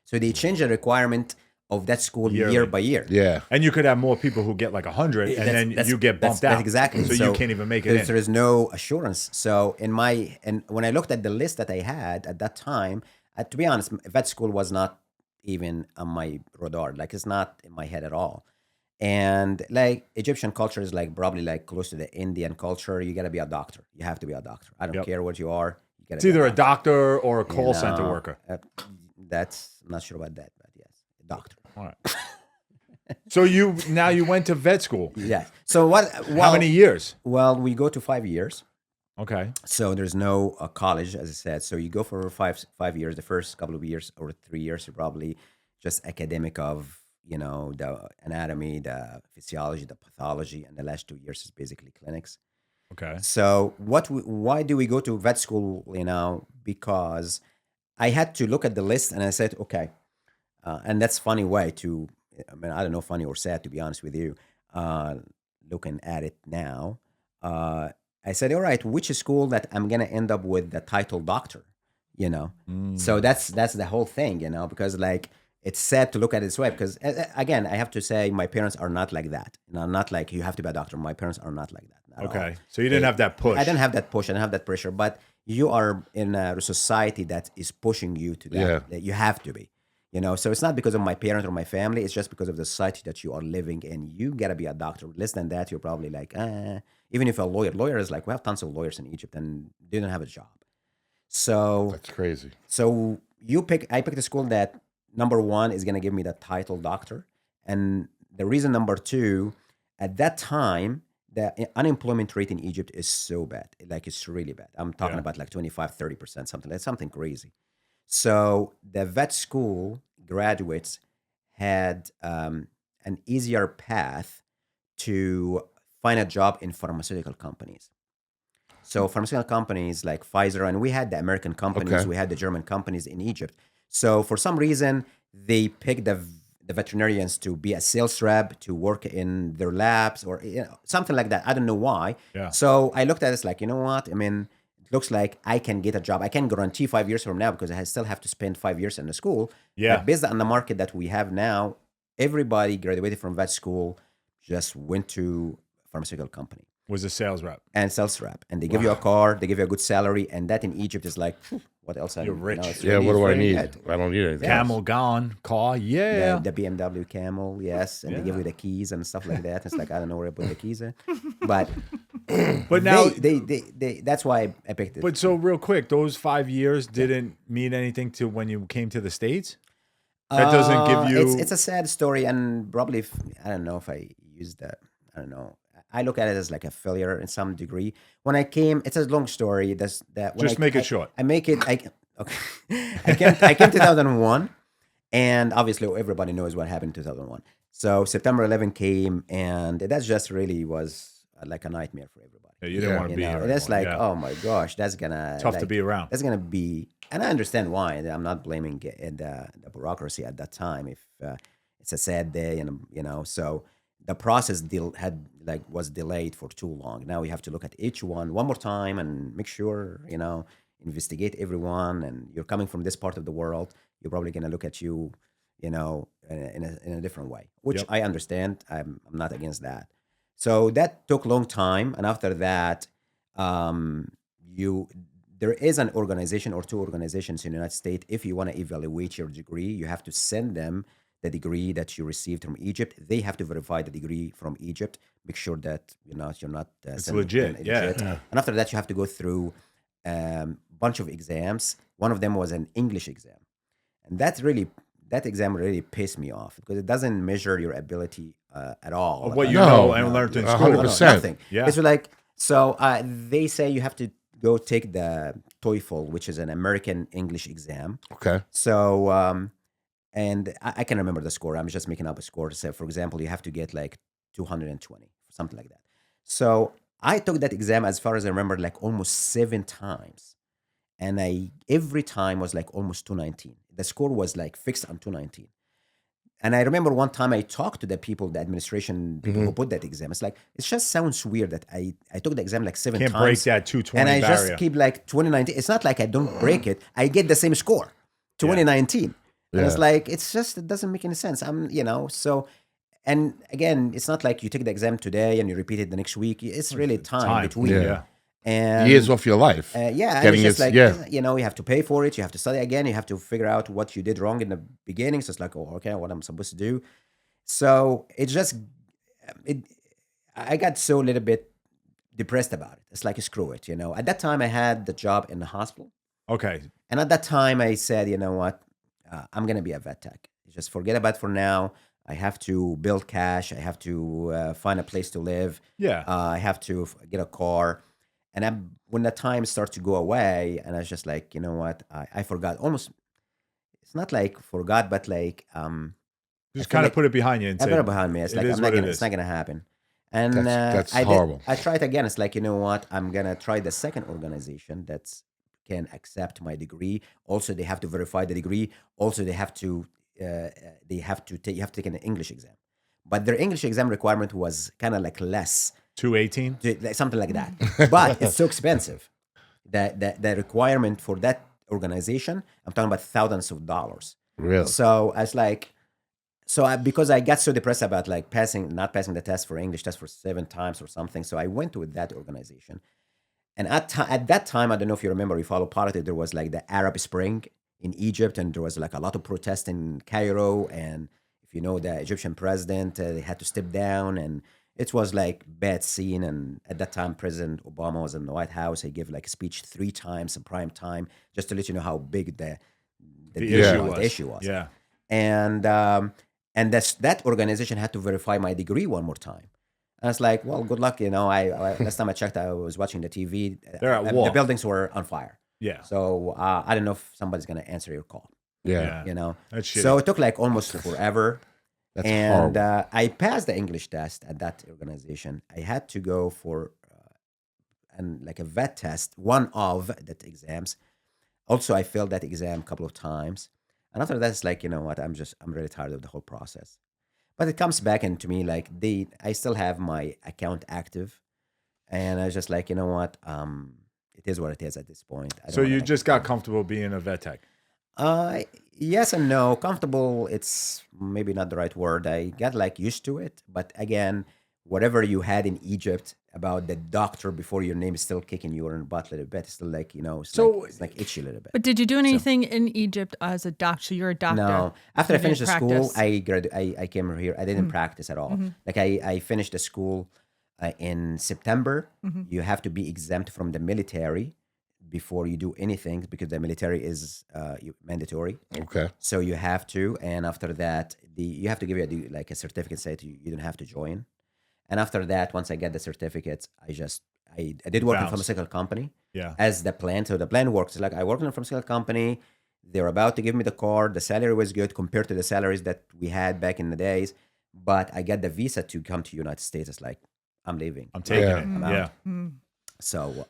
D: So they change the requirement of that school
A: Yearly.
D: year by year.
B: Yeah.
A: And you could have more people who get like 100, and then you get bumped out.
D: That's exactly.
A: So you can't even make it in.
D: There is no assurance. So when I looked at the list that I had at that time, to be honest, vet school was not even on my radar. Like it's not in my head at all. And like Egyptian culture is like probably like close to the Indian culture. You gotta be a doctor. You have to be a doctor. I don't
A: Yep.
D: care what you are. You gotta
A: It's
D: be
A: either a
D: doctor.
A: doctor or a call
D: You
A: center
D: know,
A: worker.
D: I'm not sure about that, but yes, a doctor.
A: All right. So now you went to vet school.
D: Yeah. So what?
A: How many years?
D: Well, we go to 5 years.
A: Okay.
D: So there's no college, as I said. So you go for 5 years. The first couple of years or 3 years, you're probably just academic of the anatomy, the physiology, the pathology, and the last 2 years is basically clinics.
A: Okay.
D: So why do we go to vet school? Because I had to look at the list and I said, okay, and that's funny way to. I mean, I don't know, funny or sad, to be honest with you. Looking at it now, I said, all right, which school that I'm gonna end up with the title doctor? So that's the whole thing, because like it's sad to look at it this way. Because again, I have to say, my parents are not like that. Not like you have to be a doctor. My parents are not like that. At all.
A: Okay. So you didn't have that push.
D: I didn't have that push. I didn't have that pressure. But you are in a society that is pushing you to that.
B: Yeah.
D: That you have to be. So it's not because of my parents or my family. It's just because of the society that you are living in. You gotta be a doctor. Less than that, you're probably like, even if a lawyer is like, we have tons of lawyers in Egypt and they don't have a job. So
B: That's crazy.
D: So I picked a school that number one is gonna give me the title doctor, and the reason number two, at that time, the unemployment rate in Egypt is so bad. Like it's really bad. I'm talking
A: Yeah.
D: about like 25-30%, something crazy. So the vet school graduates had an easier path to find a job in pharmaceutical companies. So pharmaceutical companies like Pfizer, and we had the American companies,
B: Okay.
D: we had the German companies in Egypt. So for some reason, they picked the veterinarians to be a sales rep, to work in their labs or something like that. I don't know why.
A: Yeah.
D: So I looked at it like, you know what? I mean, it looks like I can get a job. I can guarantee 5 years from now because I still have to spend 5 years in the school.
A: Yeah.
D: But based on the market that we have now, everybody graduated from vet school just went to pharmaceutical company
A: Was a sales rep.
D: and sales rep, and they give you a car, they give you a good salary, and that in Egypt is like, what else?
A: You're rich.
D: it's
B: Yeah,
D: really-
B: what do I
D: it's really
B: need?
D: good.
B: I don't need anything.
A: Camel gone. Car. Yeah.
D: The BMW Camel, yes, and they give
A: Yeah.
D: you the keys and stuff like that. It's like I don't know where I put the keys in, but
A: But now,
D: they that's why I picked it.
A: but so real quick, those 5 years didn't mean anything to when you came to the States? That doesn't give you.
D: It's a sad story, and probably I don't know if I used that. I don't know. I look at it as like a failure in some degree. When I came, it's a long story.
A: Just make it short.
D: I make it. Okay. I came 2001, and obviously everybody knows what happened in 2001. So September 11 came, and that just really was like a nightmare for everybody.
A: Yeah, you didn't want to
D: You
A: be
D: know,
A: here.
D: that's
A: anymore.
D: like,
A: Yeah.
D: oh my gosh, that's gonna
A: Tough to
D: like,
A: be around.
D: That's gonna be, and I understand why. I'm not blaming the bureaucracy at that time. If it's a sad day, and so the process was delayed for too long. Now we have to look at each one more time and make sure, investigate everyone. And you're coming from this part of the world, you're probably going to look at you, in a different way, which
A: Yep.
D: I understand. I'm not against that. So that took a long time, and after that, you there is an organization or two organizations in the United States. If you want to evaluate your degree, you have to send them the degree that you received from Egypt. They have to verify the degree from Egypt, make sure that you're not
A: It's
D: sending
A: legit,
D: them
A: yeah.
D: legit. And after that, you have to go through a bunch of exams. One of them was an English exam, and that exam really pissed me off because it doesn't measure your ability at all.
A: Of what you
B: No,
A: know and learned in school.
B: 100%.
D: Nothing.
A: Yeah.
D: It's like so. They say you have to go take the TOEFL, which is an American English exam.
B: Okay.
D: So, and I can remember the score. I'm just making up a score. So, for example, you have to get like 220, something like that. So I took that exam, as far as I remember, like almost 7 times, and I every time was like almost 219. The score was like fixed on 219. And I remember one time I talked to the people, the administration people who put that exam. It's like it just sounds weird that I took the exam like seven
A: Can't
D: times.
A: break that 220
D: and I
A: barrier.
D: just keep like 2019. It's not like I don't break it. I get the same score, 2019. And it's
B: Yeah.
D: like it doesn't make any sense. So. And again, it's not like you take the exam today and you repeat it the next week. It's really time between.
B: Yeah.
D: And
B: Years off your life.
D: yeah, and
B: Getting
D: it's just
B: it-
D: like
B: yeah.
D: you have to pay for it. You have to study again. You have to figure out what you did wrong in the beginning. So it's like, oh, okay, what I'm supposed to do. So it. I got so a little bit depressed about it. It's like screw it. At that time, I had the job in the hospital,
A: Okay.
D: and at that time, I said, you know what, I'm gonna be a vet tech. Just forget about it for now. I have to build cash. I have to find a place to live.
A: Yeah.
D: I have to get a car. And when the time started to go away, and I was just like, you know what, I forgot. Almost, it's not like forgot, but like
A: Just
D: feel
A: kind of
D: like
A: put it behind you and
D: I
A: say,
D: put it behind me. It's
A: it
D: like
A: is
D: I'm not
A: what it
D: gonna.
A: is.
D: It's not gonna happen. And
B: That's
D: I did.
B: horrible.
D: I tried again. It's like, you know what, I'm gonna try the second organization that's can accept my degree. Also, they have to verify the degree. Also, they have to take. You have to take an English exam, but their English exam requirement was kind of like less.
A: 218.
D: Like something like that. But it's so expensive. The requirement for that organization, I'm talking about thousands of dollars.
B: Really?
D: So I was like, because I got so depressed about like not passing the test for English test for 7 times or something. So I went with that organization. And at that time, I don't know if you remember, you follow politics, there was like the Arab Spring in Egypt, and there was like a lot of protests in Cairo. And if you know the Egyptian president, they had to step down, and it was like bad scene. And at that time, President Obama was in the White House. He gave like a speech 3 times in prime time, just to let you know how big the issue was.
A: Yeah.
D: And that organization had to verify my degree one more time. And it's like, well, good luck. Last time I checked, I was watching the TV.
A: They're at war.
D: The buildings were on fire.
A: Yeah.
D: So I don't know if somebody's gonna answer your call.
B: Yeah.
A: That's shitty.
D: So it took like almost forever.
B: That's
D: And
B: horrible.
D: I passed the English test at that organization. I had to go for like a vet test, one of that exams. Also, I failed that exam a couple of times. And after that, it's like, you know what? I'm really tired of the whole process. But it comes back into me like I still have my account active, and I was just like, you know what? It is what it is at this point. I
A: So
D: don't wanna,
A: you
D: like,
A: just got comfortable being a vet tech.
D: yes and no. Comfortable, it's maybe not the right word. I got like used to it, but again, whatever you had in Egypt about the doctor before your name is still kicking you in the butt a little bit. It's still like, it's like itchy a little bit.
E: But did you do anything in Egypt as a doctor? So you're a doctor.
D: No. After I
E: You
D: finished the
E: didn't
D: school,
E: practice.
D: I came here. I didn't practice at all. Like I finished the school in September. You have to be exempt from the military before you do anything because the military is mandatory.
B: Okay.
D: So you have to, and after that, you have to give you like a certificate saying you don't have to join. And after that, once I get the certificates, I did work in a
A: Bounce.
D: pharmaceutical company.
A: Yeah.
D: As the plan. So the plan works. It's like I worked in a pharmaceutical company. They're about to give me the card. The salary was good compared to the salaries that we had back in the days. But I got the visa to come to United States. It's like I'm leaving.
A: I'm taking
B: Yeah.
A: it.
D: I'm
A: Yeah.
D: out. So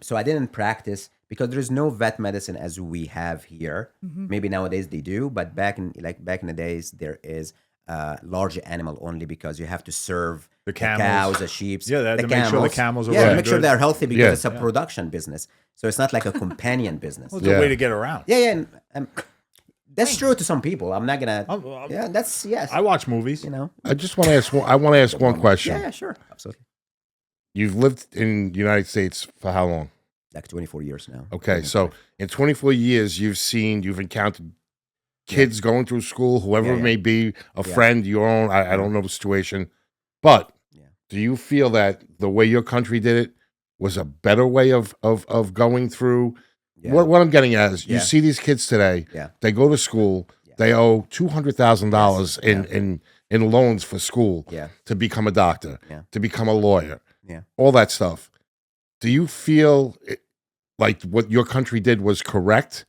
D: so I didn't practice because there's no vet medicine as we have here. Maybe nowadays they do, but back in the days there is. large animal only because you have to serve
A: The
D: the
A: camels.
D: cows, the sheep,
A: Yeah, they had
D: the
A: to make sure the
D: camels.
A: camels are
D: yeah,
A: running
D: make sure
A: good.
D: they're healthy because
B: Yeah.
D: it's a production business. So it's not like a companion business.
A: Well, it's a
B: Yeah.
A: way to get around.
D: Yeah, and, that's true to some people. I'm not gonna.
A: I'm-
D: yeah, that's yes.
A: I watch movies.
D: you know.
B: I just want to ask. I want to ask one question.
D: Yeah, sure, absolutely.
B: You've lived in the United States for how long?
D: Like 24 years now.
B: Okay, so in 24 years, you've encountered kids going through school, whoever
D: Yeah,
B: it
D: yeah.
B: may be, a
D: Yeah.
B: friend, your own. I don't know the situation, but
D: Yeah.
B: do you feel that the way your country did it was a better way of going through?
D: Yeah.
B: What I'm getting at is, you
D: Yeah.
B: see these kids today.
D: Yeah.
B: They go to school.
D: Yeah.
B: They owe $200,000
D: Yes.
B: in loans for school
D: Yeah.
B: to become a doctor,
D: Yeah.
B: to become a lawyer,
D: Yeah.
B: all that stuff. Do you feel like what your country did was correct?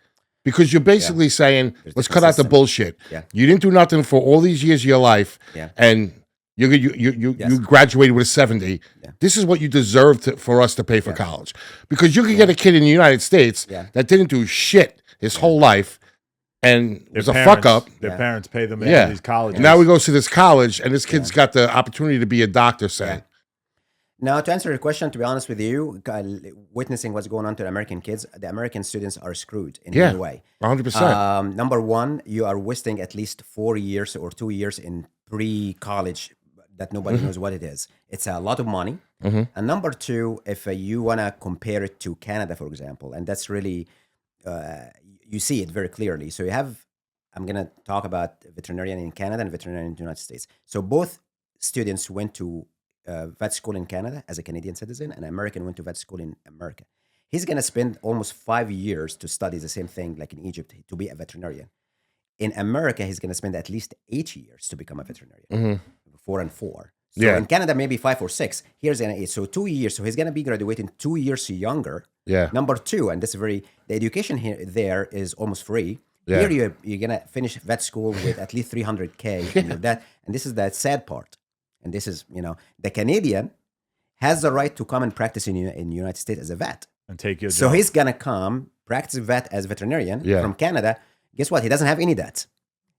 B: Because you're basically saying,
D: There's
B: let's
D: different
B: cut out the
D: systems.
B: bullshit.
D: Yeah.
B: You didn't do nothing for all these years of your life,
D: Yeah.
B: and you
D: Yes.
B: graduated with a 70.
D: Yeah.
B: This is what you deserve for us to pay for
D: Yeah.
B: college. Because you could get a kid in the United States
D: Yeah.
B: that didn't do shit his whole life, and was a
A: parents,
B: fuck up.
A: Their
D: Yeah.
A: parents pay them
B: Yeah.
A: into these colleges.
B: Now he goes to this college, and this kid's got the opportunity to be a doctor, say.
D: Now, to answer your question, to be honest with you, witnessing what's going on to the American kids, the American students are screwed in
B: Yeah.
D: any way.
B: 100%.
D: Number one, you are wasting at least 4 years or 2 years in pre-college that nobody knows what it is. It's a lot of money. And number two, if you want to compare it to Canada, for example, and that's really, you see it very clearly. So you have, I'm going to talk about veterinarian in Canada and veterinarian in the United States. So both students went to vet school in Canada as a Canadian citizen, and American went to vet school in America. He's going to spend almost 5 years to study the same thing like in Egypt to be a veterinarian. In America, he's going to spend at least 8 years to become a veterinarian, 4 and 4. So
B: Yeah.
D: in Canada, maybe 5 or 6. Here's an 8. So 2 years. So he's going to be graduating 2 years younger.
B: Yeah.
D: Number two, and this is the education here there is almost free.
B: Yeah.
D: Here you're going to finish vet school with at least 300K. And that, and this is the sad part. And this is, the Canadian has the right to come and practice in the United States as a vet.
A: and take your
D: So
A: job.
D: he's going to come practice vet as a veterinarian
B: Yeah.
D: from Canada. Guess what? He doesn't have any of that.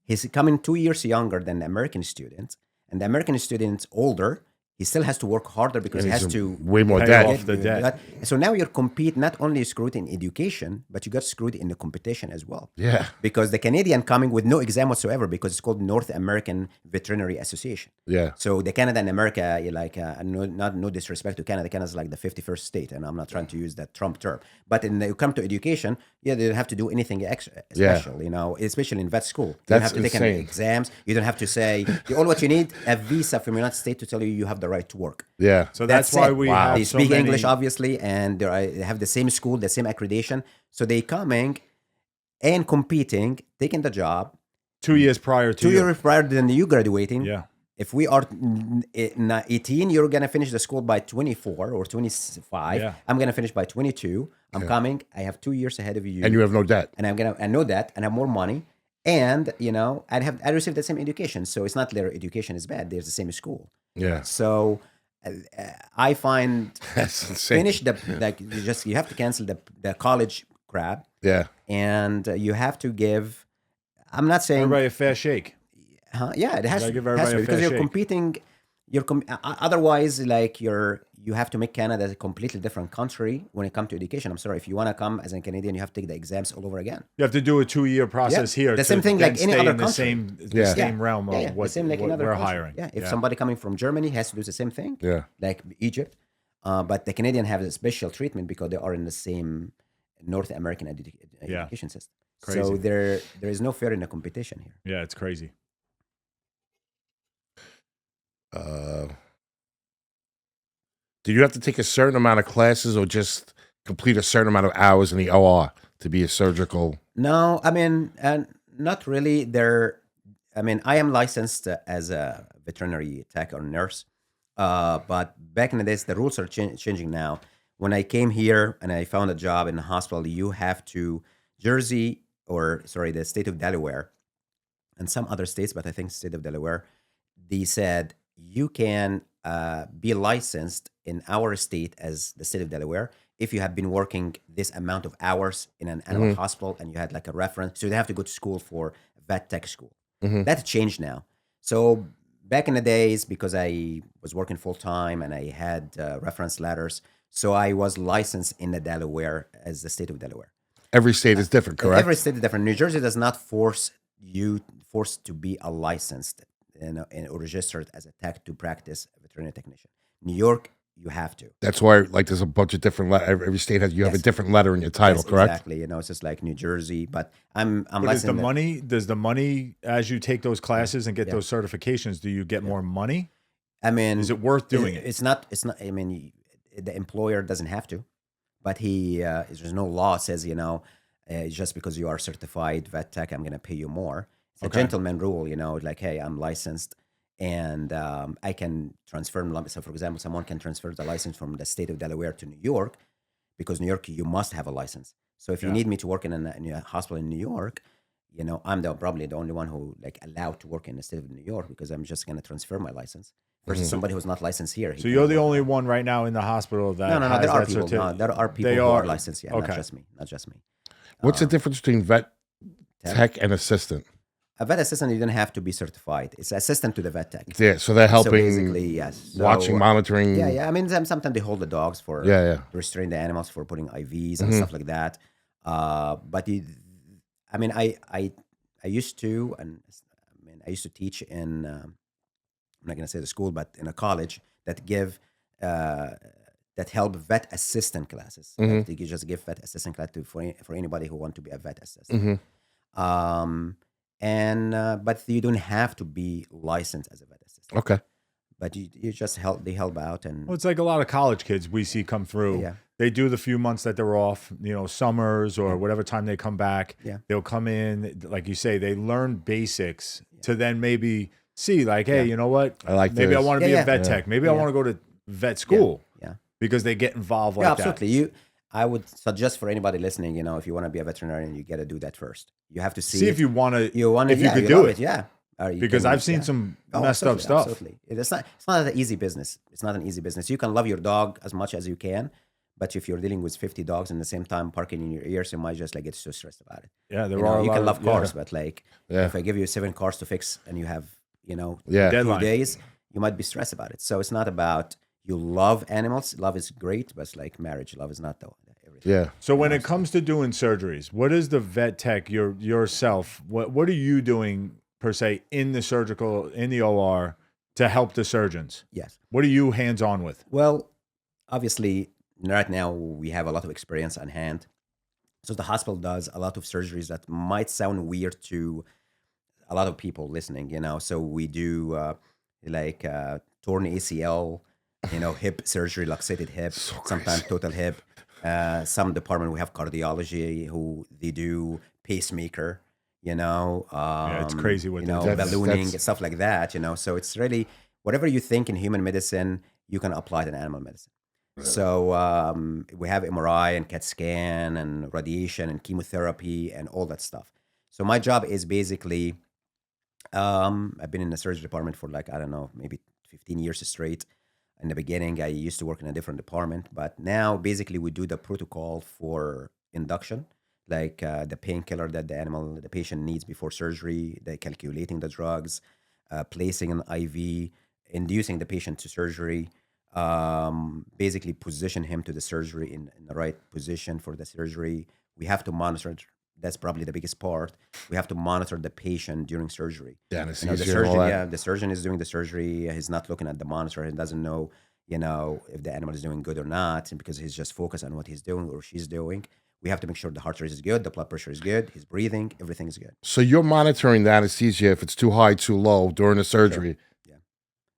D: He's coming 2 years younger than the American student. And the American student's older. He still has to work harder because he
B: And
D: has
B: he's
D: to
B: way more
A: pay
B: debt.
A: off the debt.
D: So now you're not only screwed in education, but you got screwed in the competition as well.
B: Yeah.
D: Because the Canadian coming with no exam whatsoever because it's called North American Veterinary Association.
B: Yeah.
D: So the Canada and America, no disrespect to Canada. Canada's like the 51st state, and I'm not trying to use that Trump term. But when you come to education, they don't have to do anything extra special, especially in vet school. You don't
B: That's
D: have to take any
B: insane.
D: exams. You don't have to say, all what you need, a visa from the United States to tell you have the right to work.
B: Yeah.
A: So that's why
D: it.
A: we have
D: They
A: so
D: speak
A: many,
D: English, obviously, and they have the same school, the same accreditation. So they coming and competing, taking the job
A: 2 years prior to
D: 2
A: you.
D: years prior than you graduating.
A: Yeah.
D: If we are 18, you're gonna finish the school by 24 or 25.
A: Yeah.
D: I'm gonna finish by 22. I'm coming. I have 2 years ahead of you,
B: And you have no debt.
D: and I know that, and I have more money, and I receive the same education. So it's not their education is bad. There's the same school.
B: Yeah.
D: So I find
B: That's insane.
D: finish you have to cancel the college crap,
B: Yeah.
D: and you have to give. I'm not saying
A: Everybody a fair shake.
D: yeah, it has
A: Gotta
D: to,
A: give
D: has
A: everybody
D: to
A: a
D: because
A: fair
D: you're
A: shake.
D: competing. Otherwise, you have to make Canada a completely different country when it comes to education. I'm sorry, if you want to come as a Canadian, you have to take the exams all over again.
A: You have to do a 2-year process
D: Yeah.
A: here.
D: The
A: to
D: same thing
A: then
D: like any
A: stay
D: other
A: in the
D: country.
A: same realm
D: Yeah,
A: of what,
D: the same like
A: what
D: in other
A: we're
D: country.
A: hiring.
D: Yeah, if somebody coming from Germany has to do the same thing.
B: Yeah.
D: Like Egypt, but the Canadian have a special treatment because they are in the same North American education system.
A: Crazy.
D: So there is no fair in the competition here.
A: Yeah, it's crazy.
B: Do you have to take a certain amount of classes or just complete a certain amount of hours in the OR to be a surgical?
D: No, not really. I am licensed as a veterinary tech or nurse, but back in the days, the rules are changing now. When I came here and I found a job in the hospital, you have to the state of Delaware, and some other states, but I think state of Delaware, they said you can be licensed in our state as the state of Delaware if you have been working this amount of hours in an animal hospital and you had like a reference. So they have to go to school for vet tech school. That changed now. So back in the days, because I was working full time and I had reference letters, so I was licensed in the Delaware as the state of Delaware.
B: Every state is different,
D: Every
B: correct?
D: state is different. New Jersey does not force to be a licensed or registered as a tech to practice veterinary technician. New York, you have to.
B: That's why, like, there's a bunch of different. Every state has you have a
D: Yes.
B: different letter in your title,
D: Yes,
B: correct?
D: exactly. It's just like New Jersey, but I'm
A: But is
D: licensed.
A: the money? Does the money as you take those classes and get
D: Yeah.
A: those certifications? Do you get more money?
D: I mean,
A: Is it worth doing it?
D: It's not. It's not. I mean, the employer doesn't have to, but there's no law says just because you are certified vet tech, I'm going to pay you more. It's a
A: Okay.
D: gentleman rule, like, hey, I'm licensed, and I can transfer. So, for example, someone can transfer the license from the state of Delaware to New York, because New York you must have a license. So if you
A: Yeah.
D: need me to work in a hospital in New York, I'm probably the only one who like allowed to work in the state of New York, because I'm just going to transfer my license versus somebody who's not licensed here. he
A: So you're
D: cannot
A: the
D: work
A: only
D: there.
A: one right now in the hospital that
D: No,
A: has
D: there are
A: that
D: people. No, there are people
A: They
D: who are
A: are-
D: licensed. Yeah,
A: okay.
D: not just me. Not just me.
B: What's the difference between vet
D: Tech?
B: tech and assistant?
D: A vet assistant, you don't have to be certified. It's assistant to the vet tech.
B: Yeah, so they're
D: So
B: helping,
D: basically, yes.
B: watching, monitoring.
D: Yeah. I mean, sometimes they hold the dogs for
B: Yeah.
D: to restrain the animals for putting IVs and stuff like that. But I mean, I used to, and I mean, I used to teach in. I'm not going to say the school, but in a college that give that help vet assistant classes. Like, they just give vet assistant class for anybody who want to be a vet assistant. But you don't have to be licensed as a vet assistant.
B: Okay.
D: But you just help. They help out, and
A: Well, it's like a lot of college kids we see come through.
D: Yeah.
A: They do the few months that they're off, summers or whatever time they come back.
D: Yeah.
A: They'll come in, like you say, they learn basics to then maybe see, like, hey, you know what?
B: I like
A: maybe I
B: this.
A: want to be
D: Yeah,
A: a vet
B: yeah.
A: tech. Maybe I
D: Yeah.
A: want to go to vet school
D: yeah.
A: because they get involved like
D: Yeah,
A: that.
D: absolutely. I would suggest for anybody listening, if you want to be a veterinarian, you got to do that first. You have to
A: See if you want to,
D: you want
A: if you could do
D: love
A: it.
D: Yeah. Or you
A: Because
D: can-
A: I've seen
D: yeah.
A: some
D: Oh,
A: messed up
D: absolutely,
A: stuff.
D: Absolutely. It's not an easy business. It's not an easy business. You can love your dog as much as you can, but if you're dealing with 50 dogs in the same time parking in your ears, you might just like get so stressed about it.
A: Yeah, there
D: You
A: are a
D: you
A: lot
D: can
A: of-
D: love
A: yeah.
D: cars, but like
B: Yeah.
D: if I give you 7 cars to fix and you have,
B: Yeah.
D: 2
A: Deadline.
D: days, you might be stressed about it. So it's not about you love animals. Love is great, but it's like marriage. Love is not everything.
B: Yeah.
A: So when it comes to doing surgeries, what is the vet tech yourself? What are you doing per se in the OR to help the surgeons?
D: Yes.
A: What are you hands on with?
D: Well, obviously, right now we have a lot of experience on hand. So the hospital does a lot of surgeries that might sound weird to a lot of people listening. So we do torn ACL, hip surgery, luxated hip, sometimes total hip. Some department we have cardiology who they do pacemaker.
A: It's crazy what they do.
D: Ballooning,
B: That's-
D: stuff like that. So it's really whatever you think in human medicine, you can apply it in animal medicine. So we have MRI and CAT scan and radiation and chemotherapy and all that stuff. So my job is basically, I've been in the surgery department for like, I don't know, maybe 15 years straight. In the beginning, I used to work in a different department, but now basically we do the protocol for induction, like the painkiller that the patient needs before surgery, the calculating the drugs, placing an IV, inducing the patient to surgery, basically position him to the surgery in the right position for the surgery. We have to monitor. That's probably the biggest part. We have to monitor the patient during surgery.
B: Yeah,
D: The
B: anesthesia and
D: surgeon,
B: all that.
D: yeah, the surgeon is doing the surgery. He's not looking at the monitor. He doesn't know, if the animal is doing good or not, because he's just focused on what he's doing or she's doing. We have to make sure the heart rate is good, the blood pressure is good, he's breathing, everything is good.
B: So you're monitoring the anesthesia if it's too high, too low during the surgery.
D: Yeah.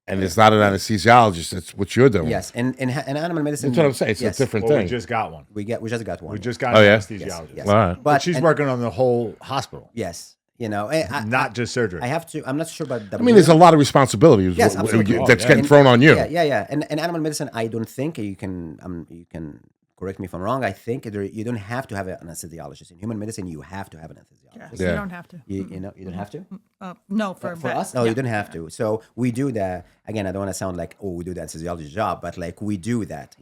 B: And it's not an anesthesiologist. It's what you're doing.
D: Yes, and in animal medicine,
B: That's what I'm saying. It's
D: yes,
B: a different
A: Well, we
B: thing.
A: just got one.
D: We just got one.
A: We just got
B: Oh,
A: an
B: yeah?
A: anesthesiologist.
D: Yes.
B: All right.
A: But she's
D: and-
A: working on the whole hospital,
D: Yes,
A: not just surgery.
D: I have to. I'm not sure about the.
B: I mean, there's a lot of responsibility
D: Yes, absolutely.
B: that's
A: Oh,
B: getting
A: yeah.
B: thrown on you.
D: Yeah. And in animal medicine, I don't think you can. You can correct me if I'm wrong. I think you don't have to have an anesthesiologist. In human medicine, you have to have an anesthesiologist.
E: Yes,
B: Yeah.
E: you don't have to.
D: You don't have to.
E: No, for
D: For
E: vet.
D: us, no,
E: Yeah.
D: you don't have to. So we do that. Again, I don't want to sound like, oh, we do the anesthesiologist job, but like we do that.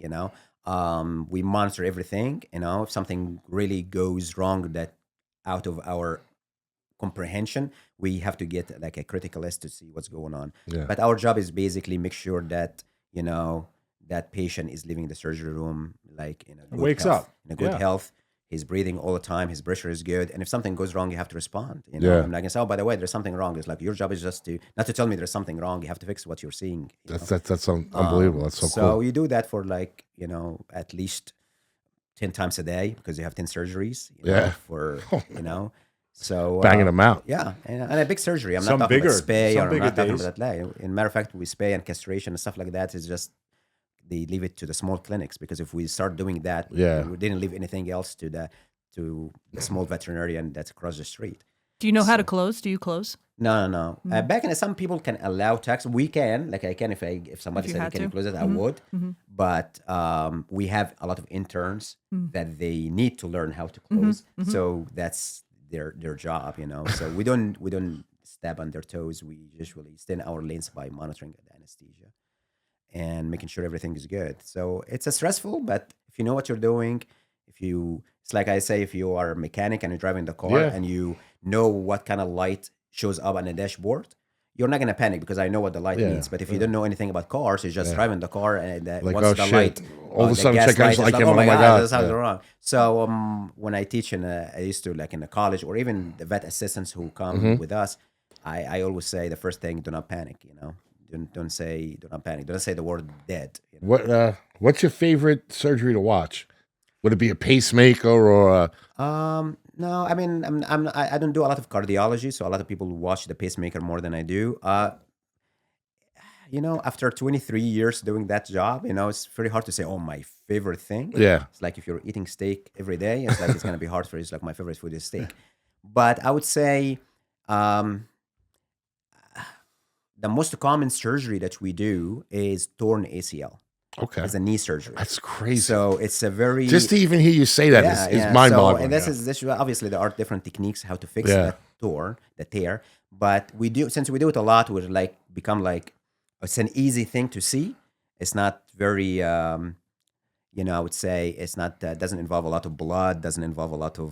D: We monitor everything. If something really goes wrong, that out of our comprehension, we have to get like a critical list to see what's going on.
B: Yeah.
D: But our job is basically make sure that that patient is leaving the surgery room like in a good
A: Wakes
D: health,
A: up.
D: in a good
A: Yeah.
D: health. He's breathing all the time. His pressure is good. And if something goes wrong, you have to respond.
B: Yeah.
D: I'm not gonna say, oh, by the way, there's something wrong. It's like your job is just to not to tell me there's something wrong. You have to fix what you're seeing.
B: That's unbelievable. That's so cool.
D: You do that for like at least 10 times a day because you have 10 surgeries.
B: Yeah.
D: For so
B: Banging them out.
D: Yeah, and a big surgery. I'm
A: Some
D: not talking
A: bigger-
D: about spay
A: some
D: or I'm
A: bigger
D: not talking
A: days.
D: about that. In matter of fact, we spay and castration and stuff like that is just they leave it to the small clinics because if we start doing that,
B: Yeah.
D: we didn't leave anything else to the small veterinarian that's across the street.
E: Do you know how to close? Do you close?
D: No. Back in some people can allow tax. We can, like I can if somebody
E: If you
D: said
E: had
D: can you
E: to.
D: close it, I would. But we have a lot of interns that they need to learn how to close. So that's their job, So we don't step on their toes. We usually stay in our lanes by monitoring the anesthesia and making sure everything is good. So it's a stressful, but if you know what you're doing, it's like I say, if you are a mechanic and you're driving the car
B: Yeah.
D: and you know what kind of light shows up on the dashboard, you're not gonna panic because I know what the light
B: Yeah,
D: means. But if you don't know anything about cars, you're just driving the car and
B: Like,
D: once
B: oh,
D: the
B: shit.
D: light,
B: All of a
D: the
B: sudden,
D: gas
B: check out
D: light is
B: like
D: like,
B: him,
D: oh my god,
B: God.
D: this sounds
B: Yeah.
D: wrong. So when I teach I used to like in the college or even the vet assistants who come
B: Mm-hmm.
D: with us, I always say the first thing, do not panic. Don't say do not panic. Don't say the word dead.
B: What's your favorite surgery to watch? Would it be a pacemaker or
D: No, I mean, I don't do a lot of cardiology, so a lot of people watch the pacemaker more than I do. After 23 years doing that job, it's very hard to say, oh, my favorite thing.
B: Yeah.
D: It's like if you're eating steak every day, it's like it's gonna be hard for you. It's like my favorite food is steak. But I would say, the most common surgery that we do is torn ACL.
B: okay?
D: It's a knee surgery.
B: That's crazy.
D: So it's a very
B: Just to even hear you say that is mind-boggling.
D: So, and this is obviously there are different techniques how to fix
B: Yeah.
D: the tear. But since we do it a lot, we're like become like it's an easy thing to see. It's not very I would say it's not doesn't involve a lot of blood, doesn't involve a lot of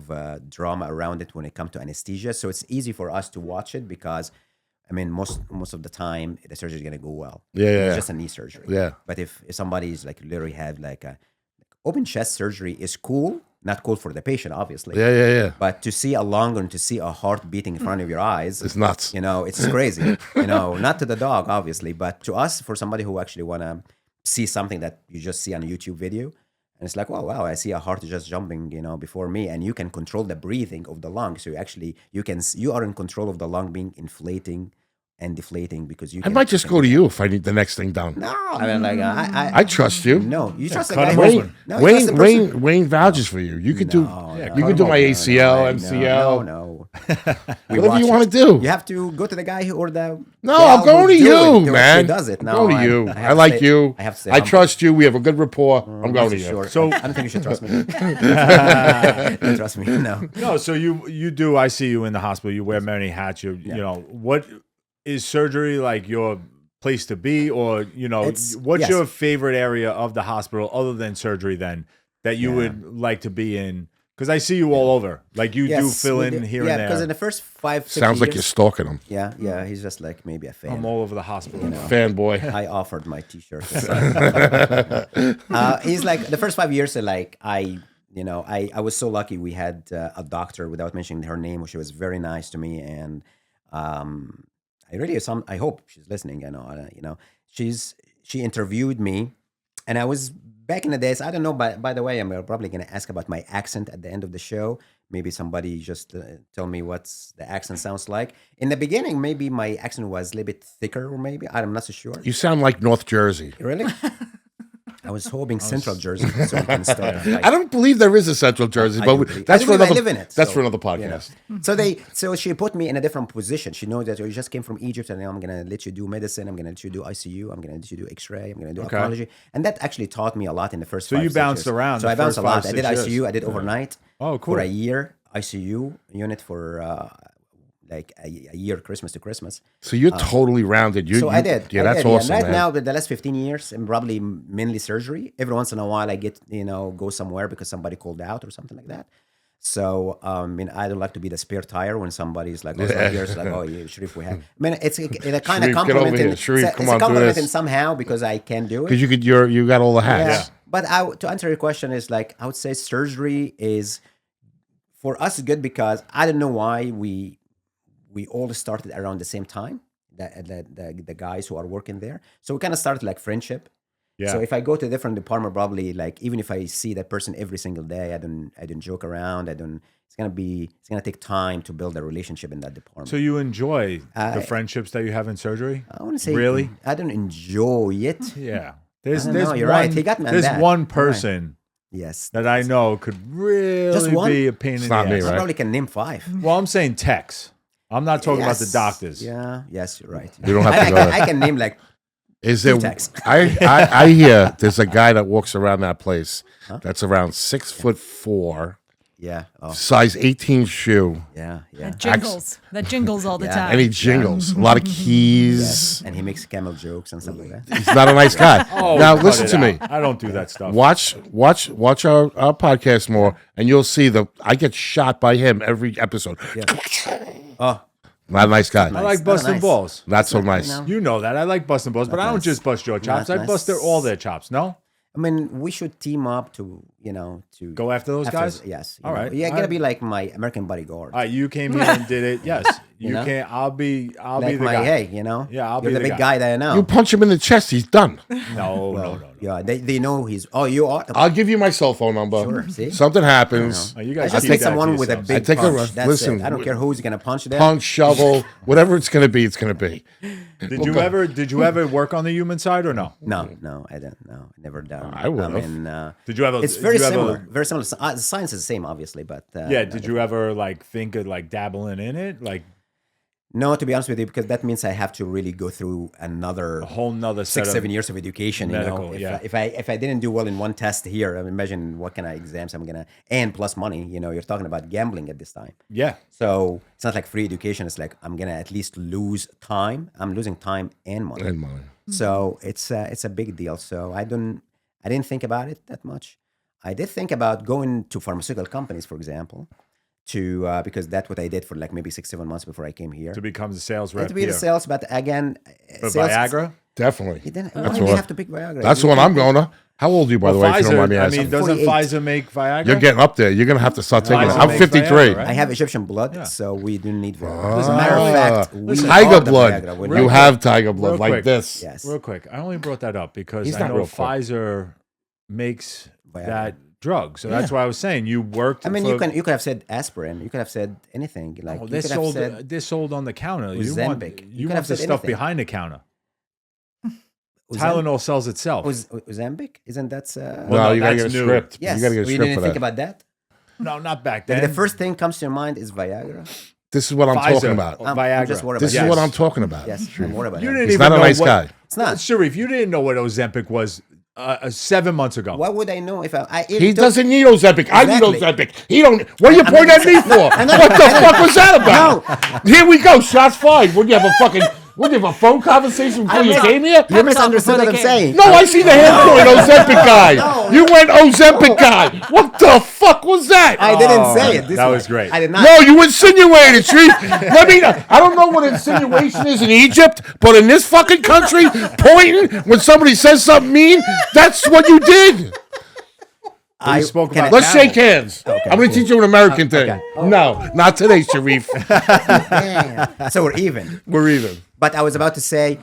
D: drama around it when it comes to anesthesia. So it's easy for us to watch it because most of the time the surgery is gonna go well.
B: Yeah,
D: It's
B: yeah.
D: just a knee surgery.
B: Yeah.
D: But if somebody's like literally have like a open chest surgery is cool, not cool for the patient, obviously.
B: Yeah.
D: But to see a lung and to see a heart beating in front of your eyes,
B: It's nuts.
D: it's crazy. Not to the dog, obviously, but to us, for somebody who actually want to see something that you just see on a YouTube video, and it's like, wow, I see a heart just jumping, before me, and you can control the breathing of the lung. So you are in control of the lung being inflating and deflating because you.
B: I might just go to you if I need the next thing done.
D: No, I mean, like
B: I trust you.
D: no, you trust the
A: cut
D: guy.
A: him
D: who-
A: open.
D: No, you trust the person-
B: Wayne vouches for you. You could do
D: No,
B: you could do my ACL,
D: no,
B: MCL,
D: No.
B: whatever you want to do.
D: You have to go to the guy or the.
B: No,
D: gal
B: I'm going to
D: who
B: you,
D: who
B: man.
D: does it.
B: I'm
D: No,
B: going to you.
D: have
B: I
D: to
B: like
D: say-
B: you.
D: I have to say
B: I
D: humble.
B: trust you. We have a good rapport. I'm going to you.
D: Sure.
A: So-
D: I don't think you should trust me. Don't trust me. No.
A: No, so you do. I see you in the hospital. You wear many hats. You know what is surgery like your place to be, or what's
D: yes.
A: your favorite area of the hospital other than surgery? Then that you would like to be in, because I see you all over. Like you do
D: Yes,
A: fill
D: we
A: in
D: do.
A: here
D: Yeah,
A: and
D: because
A: there.
D: in the first 5, 6
B: Sounds like you're
D: years.
B: stalking him.
D: Yeah. He's just like maybe a fan.
A: I'm all over the hospital.
B: Fanboy.
D: I offered my T-shirt. He's like the first 5 years. Like I was so lucky. We had a doctor, without mentioning her name, she was very nice to me, and I hope she's listening. She interviewed me, and I was back in the days. I don't know. By the way, I'm probably going to ask about my accent at the end of the show. Maybe somebody just tell me what's the accent sounds like. In the beginning, maybe my accent was a little bit thicker, or maybe I'm not so sure.
B: You sound like North Jersey.
D: Really? I was hoping Central Jersey so we can start. a fight.
B: I don't believe there is a Central Jersey,
D: I
B: but
D: do believe-
B: that's
D: I
B: for
D: believe I
B: another.
D: live in it,
B: That's
D: so,
B: for another
D: you know.
B: podcast.
D: So she put me in a different position. She knows that you just came from Egypt, and now I'm gonna let you do medicine. I'm gonna let you do ICU. I'm gonna let you do X-ray. I'm gonna do oncology, and that actually taught me a lot in the first.
A: So
D: 5,
A: you
D: 6
A: bounced
D: years.
A: around
D: So
A: the
D: I bounced
A: first
D: a lot.
A: 5,
D: I did
A: 6
D: ICU.
A: years.
D: I did overnight.
A: Oh, cool.
D: For a year, ICU unit for like a year, Christmas to Christmas.
B: So you're totally rounded.
D: So I did.
B: Yeah,
D: I
B: that's
D: did,
B: awesome.
D: Right
B: man.
D: now, with the last 15 years, I'm probably mainly surgery. Every once in a while, I get go somewhere because somebody called out or something like that. So, I mean, I don't like to be the spare tire when somebody's like, oh, so here's like, oh, yeah, Sherif, we have. I mean, it's a kind
B: Sherif,
D: of
B: get
D: compliment.
B: over here. Sherif,
D: It's
B: come
D: a
B: on, do
D: compliment
B: this.
D: in somehow because I can do it.
B: Because you got all the hats.
D: But to answer your question is like, I would say surgery is, for us, good because I don't know why we all started around the same time, the guys who are working there. So we kind of started like friendship.
A: Yeah.
D: So if I go to a different department, probably like even if I see that person every single day, I don't joke around. It's gonna take time to build a relationship in that department.
A: So you enjoy the friendships that you have in surgery?
D: I want to say
A: really.
D: I don't enjoy it.
A: Yeah.
D: There's you're right. He got me on
A: There's
D: that.
A: one
D: Right.
A: person
D: Yes,
A: that I know could really
D: one?
A: be a pain in the
B: not me,
A: ass.
D: I
B: right?
D: probably can name 5.
A: Well, I'm saying techs. I'm not talking about the
D: Yes.
A: doctors.
D: Yeah. Yes, you're right.
B: You don't have to go there.
D: I can name like
B: Is there?
D: Two-tax.
B: I hear there's a guy that walks around that place that's around 6'4",
D: yeah. Oh,
B: size 18 shoe,
D: yeah.
E: That jingles. That jingles all the
D: Yeah.
E: time.
B: and he jingles a lot of keys.
D: and he makes camel jokes and stuff like that.
B: He's not a nice guy.
A: Oh,
B: now
A: cut
B: listen
A: it
B: to me.
A: out. I don't do that stuff.
B: Watch our podcast more, and you'll see I get shot by him every episode.
D: Oh,
B: Not a nice guy.
A: I like busting
D: nice.
A: balls.
B: Not so nice.
D: know.
A: You know that. I like busting balls, but I don't
D: nice.
A: just bust your chops.
D: Not
A: I bust all their chops. No?
D: I mean, we should team up to
A: Go after those guys?
D: Yes.
A: All right.
D: Yeah,
A: All
D: gotta
A: right.
D: be like my American bodyguard.
A: All right, you came here and did it. Yes. You
D: know?
A: can't. I'll be the
D: like my
A: guy.
D: hey,
A: Yeah, I'll
D: you're
A: be
D: the
A: the
D: big
A: guy.
D: guy that I know.
B: You punch him in the chest, he's done.
A: No.
D: Yeah, they know he's. Oh, you are.
B: I'll give you my cell phone number.
D: Sure, see?
B: Something happens.
A: Oh, you
D: I
A: guys
D: just
A: keep
D: need
A: that to
D: someone with a
A: yourselves.
D: big
B: I take a
D: punch.
B: run.
D: That's
B: Listen,
D: it. I don't care who's gonna punch them.
B: Punch, shovel, whatever it's gonna be, it's gonna be.
A: Did you ever work on the human side or no?
D: No, I don't. No, never done.
B: I would've.
D: mean,
A: Did you ever?
D: it's very
A: did you ever-
D: similar. Very similar. The science is the same, obviously, but
A: Yeah. Did you ever like think of like dabbling in it, like
D: No, to be honest with you, because that means I have to really go through another
A: a whole nother set
D: 6-7
A: of
D: years of education?
A: medical,
D: If,
A: yeah.
D: if I didn't do well in one test here, I mean, imagine what kind of exams I'm gonna, and plus money. You're talking about gambling at this time.
A: Yeah.
D: So it's not like free education. It's like I'm gonna at least lose time. I'm losing time and money.
B: And money.
D: So it's a big deal. So I didn't think about it that much. I did think about going to pharmaceutical companies, for example, to because that's what I did for like maybe 6-7 months before I came here.
A: To become the sales rep
D: To be
A: here.
D: the sales, but again,
A: But
D: sales,
A: Viagra?
B: Definitely.
D: You didn't,
B: That's
D: why do you
B: what-
D: have to pick Viagra?
B: That's the
D: You
B: one I'm
D: can-
B: going to. How old are you, by the way, if you don't mind me
A: I
B: asking?
A: mean, doesn't
D: 48.
A: Pfizer make Viagra?
B: You're getting up there. You're going to have to start taking it.
A: Pfizer
B: I'm
A: makes
B: 53.
A: Viagra, right?
D: I have Egyptian blood,
A: Yeah.
D: so we do need Viagra. As a matter of fact, we
B: Tiger
D: are the
B: blood.
D: Viagra. We're
B: You
D: not-
B: have tiger blood
A: Real
B: like
A: quick.
B: this.
D: Yes.
A: Real quick, I only brought that up because
B: He's
A: I
B: not
A: know
B: real quick.
A: Pfizer makes
D: Viagra.
A: that drug, so that's why I was saying you worked.
D: I mean,
A: for,
D: you could have said asprin. You could have said anything. Like
A: Oh,
D: you
A: they're
D: could have
A: sold.
D: said
A: They're sold on the counter.
D: Ozempic.
A: You
D: You could
A: want
D: have
A: the
D: said
A: stuff
D: anything.
A: behind the counter.
D: Ozempic.
A: Tylenol sells itself.
D: Ozempic? Isn't that?
B: No,
A: Well,
B: you got to
A: that's
B: get a
A: new.
B: script.
D: Yes.
B: You got to get a
D: We
B: script
D: didn't
B: for
D: think
B: that.
D: about that.
A: No, not back
D: Like
A: then.
D: the first thing comes to your mind is Viagra.
B: This is what I'm
A: Pfizer.
B: talking about.
A: Oh,
D: I'm
A: Viagra.
D: just worried
B: This
D: about
B: is
A: Yes.
B: what I'm talking about.
D: Yes, I'm worried about
A: You
D: that.
A: didn't
B: He's
A: even
B: not a
A: know
B: nice
A: what,
B: guy.
D: It's not.
A: Sherif, you didn't know what Ozempic was 7 months ago.
D: Why would I know if I
B: He doesn't need Ozempic. I need
D: Exactly.
B: Ozempic. He don't. What are you pointing at me for? What the fuck was that about? Here we go. Shots fired. Would you have a fucking? Would you have a phone conversation before you came here?
D: You misunderstood what I'm saying.
B: No, I see the hand point Ozempic guy. You went Ozempic guy. What the fuck was that?
D: I didn't say it. This
A: that
D: way.
A: was great.
D: I did not.
B: No, you insinuated, Sherif. Let me. I don't know what insinuation is in Egypt, but in this fucking country, pointing when somebody says something mean, that's what you did.
A: We spoke
D: can
A: about
B: Let's
A: camel.
B: shake hands. I'm going to teach you an American thing. No, not today, Sherif.
D: Damn. So we're even.
B: We're even.
D: But I was about to say,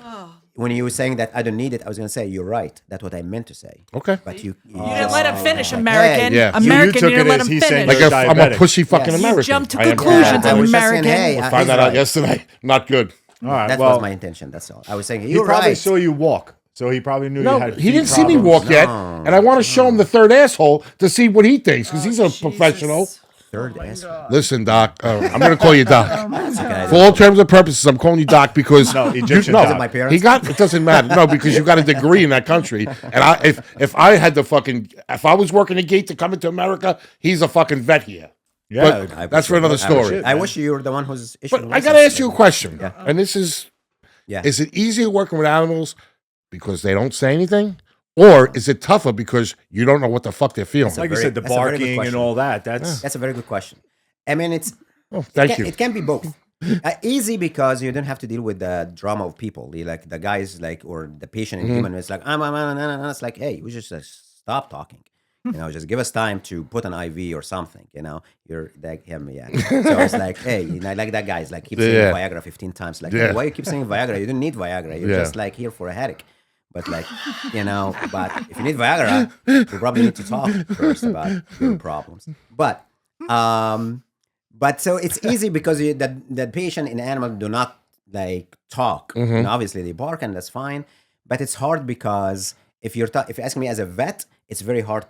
D: when you were saying that I don't need it, I was going to say, you're right. That's what I meant to say.
B: Okay.
D: But you
E: You didn't let him finish, American.
B: Yeah.
E: American,
A: You took
E: you didn't
A: it
E: let
A: as
E: him
A: he's saying
E: finish.
B: Like
A: You're
B: I'm a
A: diabetic.
B: pushy fucking
D: Yes. You
B: American.
E: jumped to
B: I am.
E: conclusions.
D: I was just
E: American.
D: saying, hey,
B: Found
D: he's
B: that out
D: right.
B: yesterday. Not good.
A: All right.
D: That
A: well,
D: was my intention. That's all. I was saying,
A: he
D: you're
A: probably
D: right.
A: saw you walk, so he probably knew you
B: No,
A: had.
B: he
A: feet
B: didn't see me
A: problems.
B: walk yet, and I want to show him the third asshole to see what he thinks because he's a professional.
D: Third asshole.
B: Listen, Doc, I'm going to call you Doc.
D: That's okay.
B: For all terms and purposes, I'm calling you Doc because
A: No, Egyptian
B: no,
A: Doc.
D: My parents?
B: he got it doesn't matter. No, because you got a degree in that country, and if I had the fucking if I was working a gate to come into America, he's a fucking vet here.
A: Yeah.
B: But that's for another story.
D: I wish you were the one who's issuing
B: But I got to ask you a question, and this is:
D: Yeah.
B: Is it easier working with animals because they don't say anything, Or is it tougher because you don't know what the fuck they're feeling?
A: Like you
D: very-
A: said, the
D: that's a very good
A: barking and
D: question.
A: all that. That's
D: That's a very good question. I mean,
B: Oh, thank you.
D: it can be both. Easy because you don't have to deal with the drama of people. You like the guys like or the patient in human. It's like it's like, hey, we just stop talking. Just give us time to put an IV or something. You're like him, yeah. So it's like, hey, like that guy's like keep saying
B: Yeah.
D: Viagra 15 times. Like,
B: Yeah.
D: hey, why you keep saying Viagra? You don't need Viagra. You're
B: Yeah.
D: just like here for a headache. But like, but if you need Viagra, you probably need to talk first about your problems. But so it's easy because the patient and animal do not like talk. Obviously they bark and that's fine. But it's hard because if you're asking me as a vet, it's very way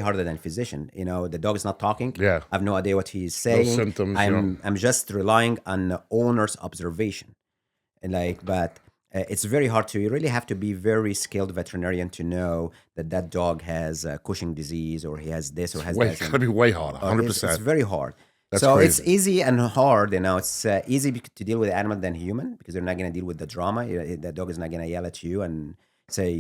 D: harder than physician. The dog is not talking.
B: Yeah.
D: I have no idea what he's saying.
B: symptoms,
D: I'm just relying on the owner's observation, and but. It's very hard to. You really have to be very skilled veterinarian to know that dog has Cushing disease or he has this or has
B: It's
D: that.
B: going to be way harder, 100%.
D: It's very hard.
B: That's
D: so
B: crazy.
D: it's easy and hard. It's easy to deal with animal than human because you're not going to deal with the drama. The dog is not going to yell at you and say,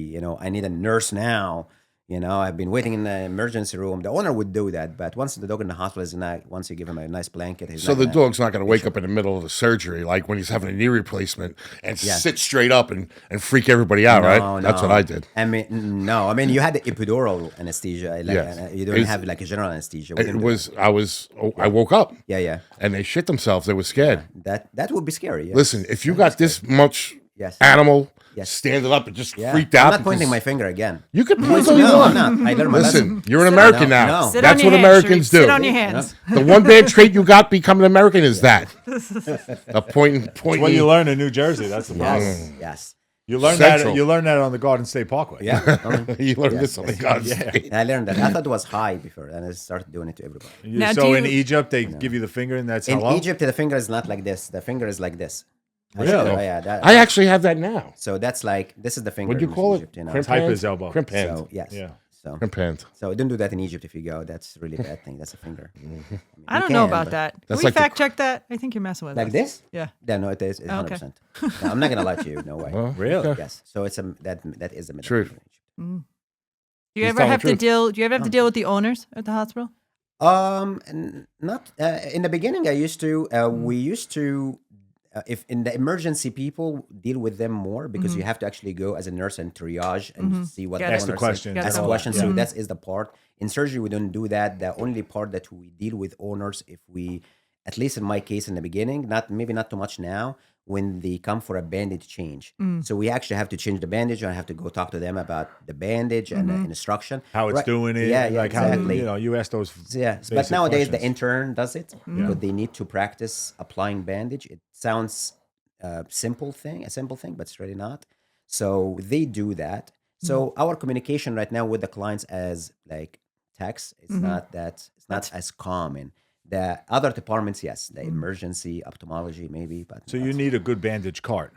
D: I need a nurse now. I've been waiting in the emergency room. The owner would do that, but once the dog in the hospital is not, once you give him a nice blanket, he's
B: So
D: not
B: the
D: gonna-
B: dog's not going to wake up in the middle of the surgery, like when he's having a knee replacement, and sit straight up and freak everybody out, right? That's what I did.
D: I mean, no. I mean, you had the epidural anesthesia. Like,
B: Yes.
D: you don't have like a general anesthesia. We
B: It
D: didn't do
B: was. I woke up,
D: yeah.
B: and they shit themselves. They were scared.
D: That would be scary. Yes.
B: Listen, if you got this much
D: Yes.
B: animal
D: Yes.
B: standing up and just
D: Yeah.
B: freaked out,
D: I'm not pointing
B: because-
D: my finger again.
B: You can point all you
D: No, I'm
B: want.
D: not. I learned my
B: Listen,
D: lesson.
B: you're an
E: Sit
B: American
E: on-
B: now.
D: No.
E: Sit
B: That's
E: on
B: what
E: your hands,
B: Americans
E: Sherif.
B: do.
E: Sit on your hands.
B: The one bad trait you got becoming American is that. A point.
A: when you learn in New Jersey. That's the problem.
D: Yes. Yes.
A: You learn
B: Central.
A: that. You learn that on the Garden State Parkway.
D: Yeah.
B: You learned this on the God's
A: Yeah.
B: state.
D: I learned that. I thought it was high before, and I started doing it to everybody.
E: Now,
A: So
E: do
A: in
E: you-
A: Egypt, they give you the finger, and that's
D: In
A: hello.
D: Egypt, the finger is not like this. The finger is like this.
A: Really?
D: Yeah.
B: I actually have that now.
D: So that's like this is the finger.
B: What'd you
D: in
B: call
D: Egypt,
B: it?
D: You know?
B: Crimp
A: Type
B: hand?
A: his elbow.
B: Crimp hand.
D: So yes.
A: Yeah.
D: So
B: Crimp hand.
D: don't do that in Egypt if you go. That's really a bad thing. That's a finger.
E: I don't
D: You
E: know
D: can,
E: about
D: but-
E: that. Can
B: That's
E: we
B: like the-
E: fact check that? I think you're messing with
D: Like
E: us.
D: this?
E: Yeah.
D: Yeah, no, it is. It's
E: Okay.
D: 100%. No, I'm not gonna lie to you. No way.
A: Really?
D: Yes. So it's that is a medical
B: Truth.
D: finger in Egypt.
E: Do you
B: He's
E: ever
B: telling
E: have
B: the
E: to
B: truth.
E: deal? Do you ever have to deal with the owners at the hospital?
D: Not in the beginning. I used to. We used to. If in the emergency, people deal with them more because you have to actually go as a nurse and triage and see what
E: Get
D: the
E: it.
A: Ask the
D: owner
A: questions.
E: Get
D: Ask
E: it.
D: the questions.
A: Yeah.
D: So that is the part. In surgery, we don't do that. The only part that we deal with owners, if we, at least in my case in the beginning, maybe not too much now, when they come for a bandage change. So we actually have to change the bandage. I have to go talk to them about the bandage and the instruction.
A: How it's
D: Right.
A: doing it.
D: Yeah,
A: Like
D: exactly.
A: how you ask those.
D: Yeah, but
A: basic
D: nowadays the
A: questions.
D: intern does it because they need to practice applying bandage. It sounds a simple thing, but it's really not. So they do that. So our communication right now with the clients as like text, it's not as common. The other departments, yes, the emergency, ophthalmology, maybe, but
A: So you need a good bandage cart.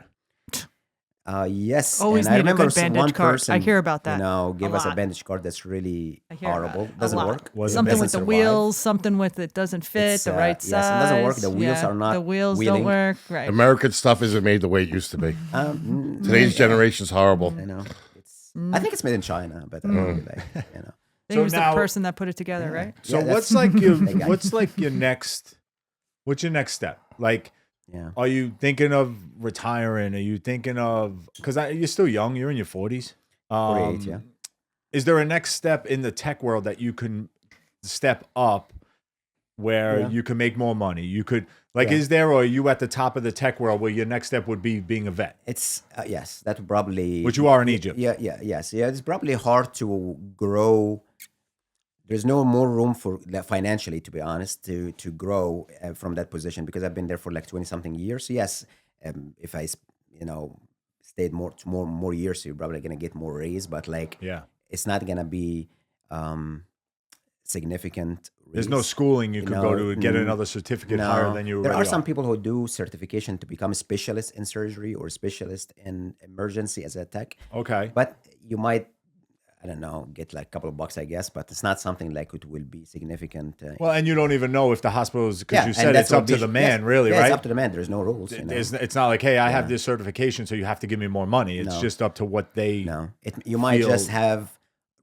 D: yes.
E: Always
D: and I
E: need a
D: remember
E: good bandage
D: one
E: card.
D: person,
E: I hear about that
D: give
E: a
D: us a
E: lot.
D: bandage card that's really
E: I hear about
D: horrible.
E: it a
D: Doesn't
E: lot.
D: work.
E: Something with
D: Doesn't
E: the
D: survive.
E: wheels, something with it doesn't fit
D: It's,
E: the right size.
D: yes, it doesn't work. The wheels
E: Yeah,
D: are not
E: The wheels
D: wheeling.
E: don't work. Right.
B: American stuff isn't made the way it used to be. Today's generation's horrible.
D: I know. I think it's made in China, but I really like,
E: I think it was
A: now-
E: the person that put it together, right?
A: So
D: Yeah,
A: what's
D: that's-
A: like your
D: That guy.
A: what's your next step? Like,
D: Yeah.
A: are you thinking of retiring? Are you thinking of because you're still young? You're in your 40s.
D: 48, yeah.
A: Is there a next step in the tech world that you can step up where
D: Yeah.
A: you can make more money? You could like,
D: Yeah.
A: is there, or are you at the top of the tech world where your next step would be being a vet,
D: It's yes, that would probably
A: which you are in Egypt?
D: Yes. It's probably hard to grow. There's no more room for financially, to be honest, to grow from that position because I've been there for like 20 something years. So yes, if I stayed more years, you're probably gonna get more raise, but like
A: Yeah.
D: it's not gonna be significant.
A: There's no
D: raise.
A: schooling you could go to get another certificate higher than you
D: There
A: already
D: are some people who do certification to become a specialist in surgery or specialist in emergency as a tech.
A: Okay.
D: But you might, I don't know, get like a couple of bucks, I guess, but it's not something like it will be significant.
A: Well, and you don't even know if the hospital is, because
D: yeah,
A: you
D: and
A: said
D: that's
A: it's
D: what
A: up to
D: be-
A: the man,
D: yes,
A: really,
D: yeah,
A: right?
D: It's up to the man. There's no rules. You know?
A: It's not like, hey, I have this certification, so you have to give me more money. It's
D: No.
A: just up to what they.
D: No, you might
A: feel-
D: just have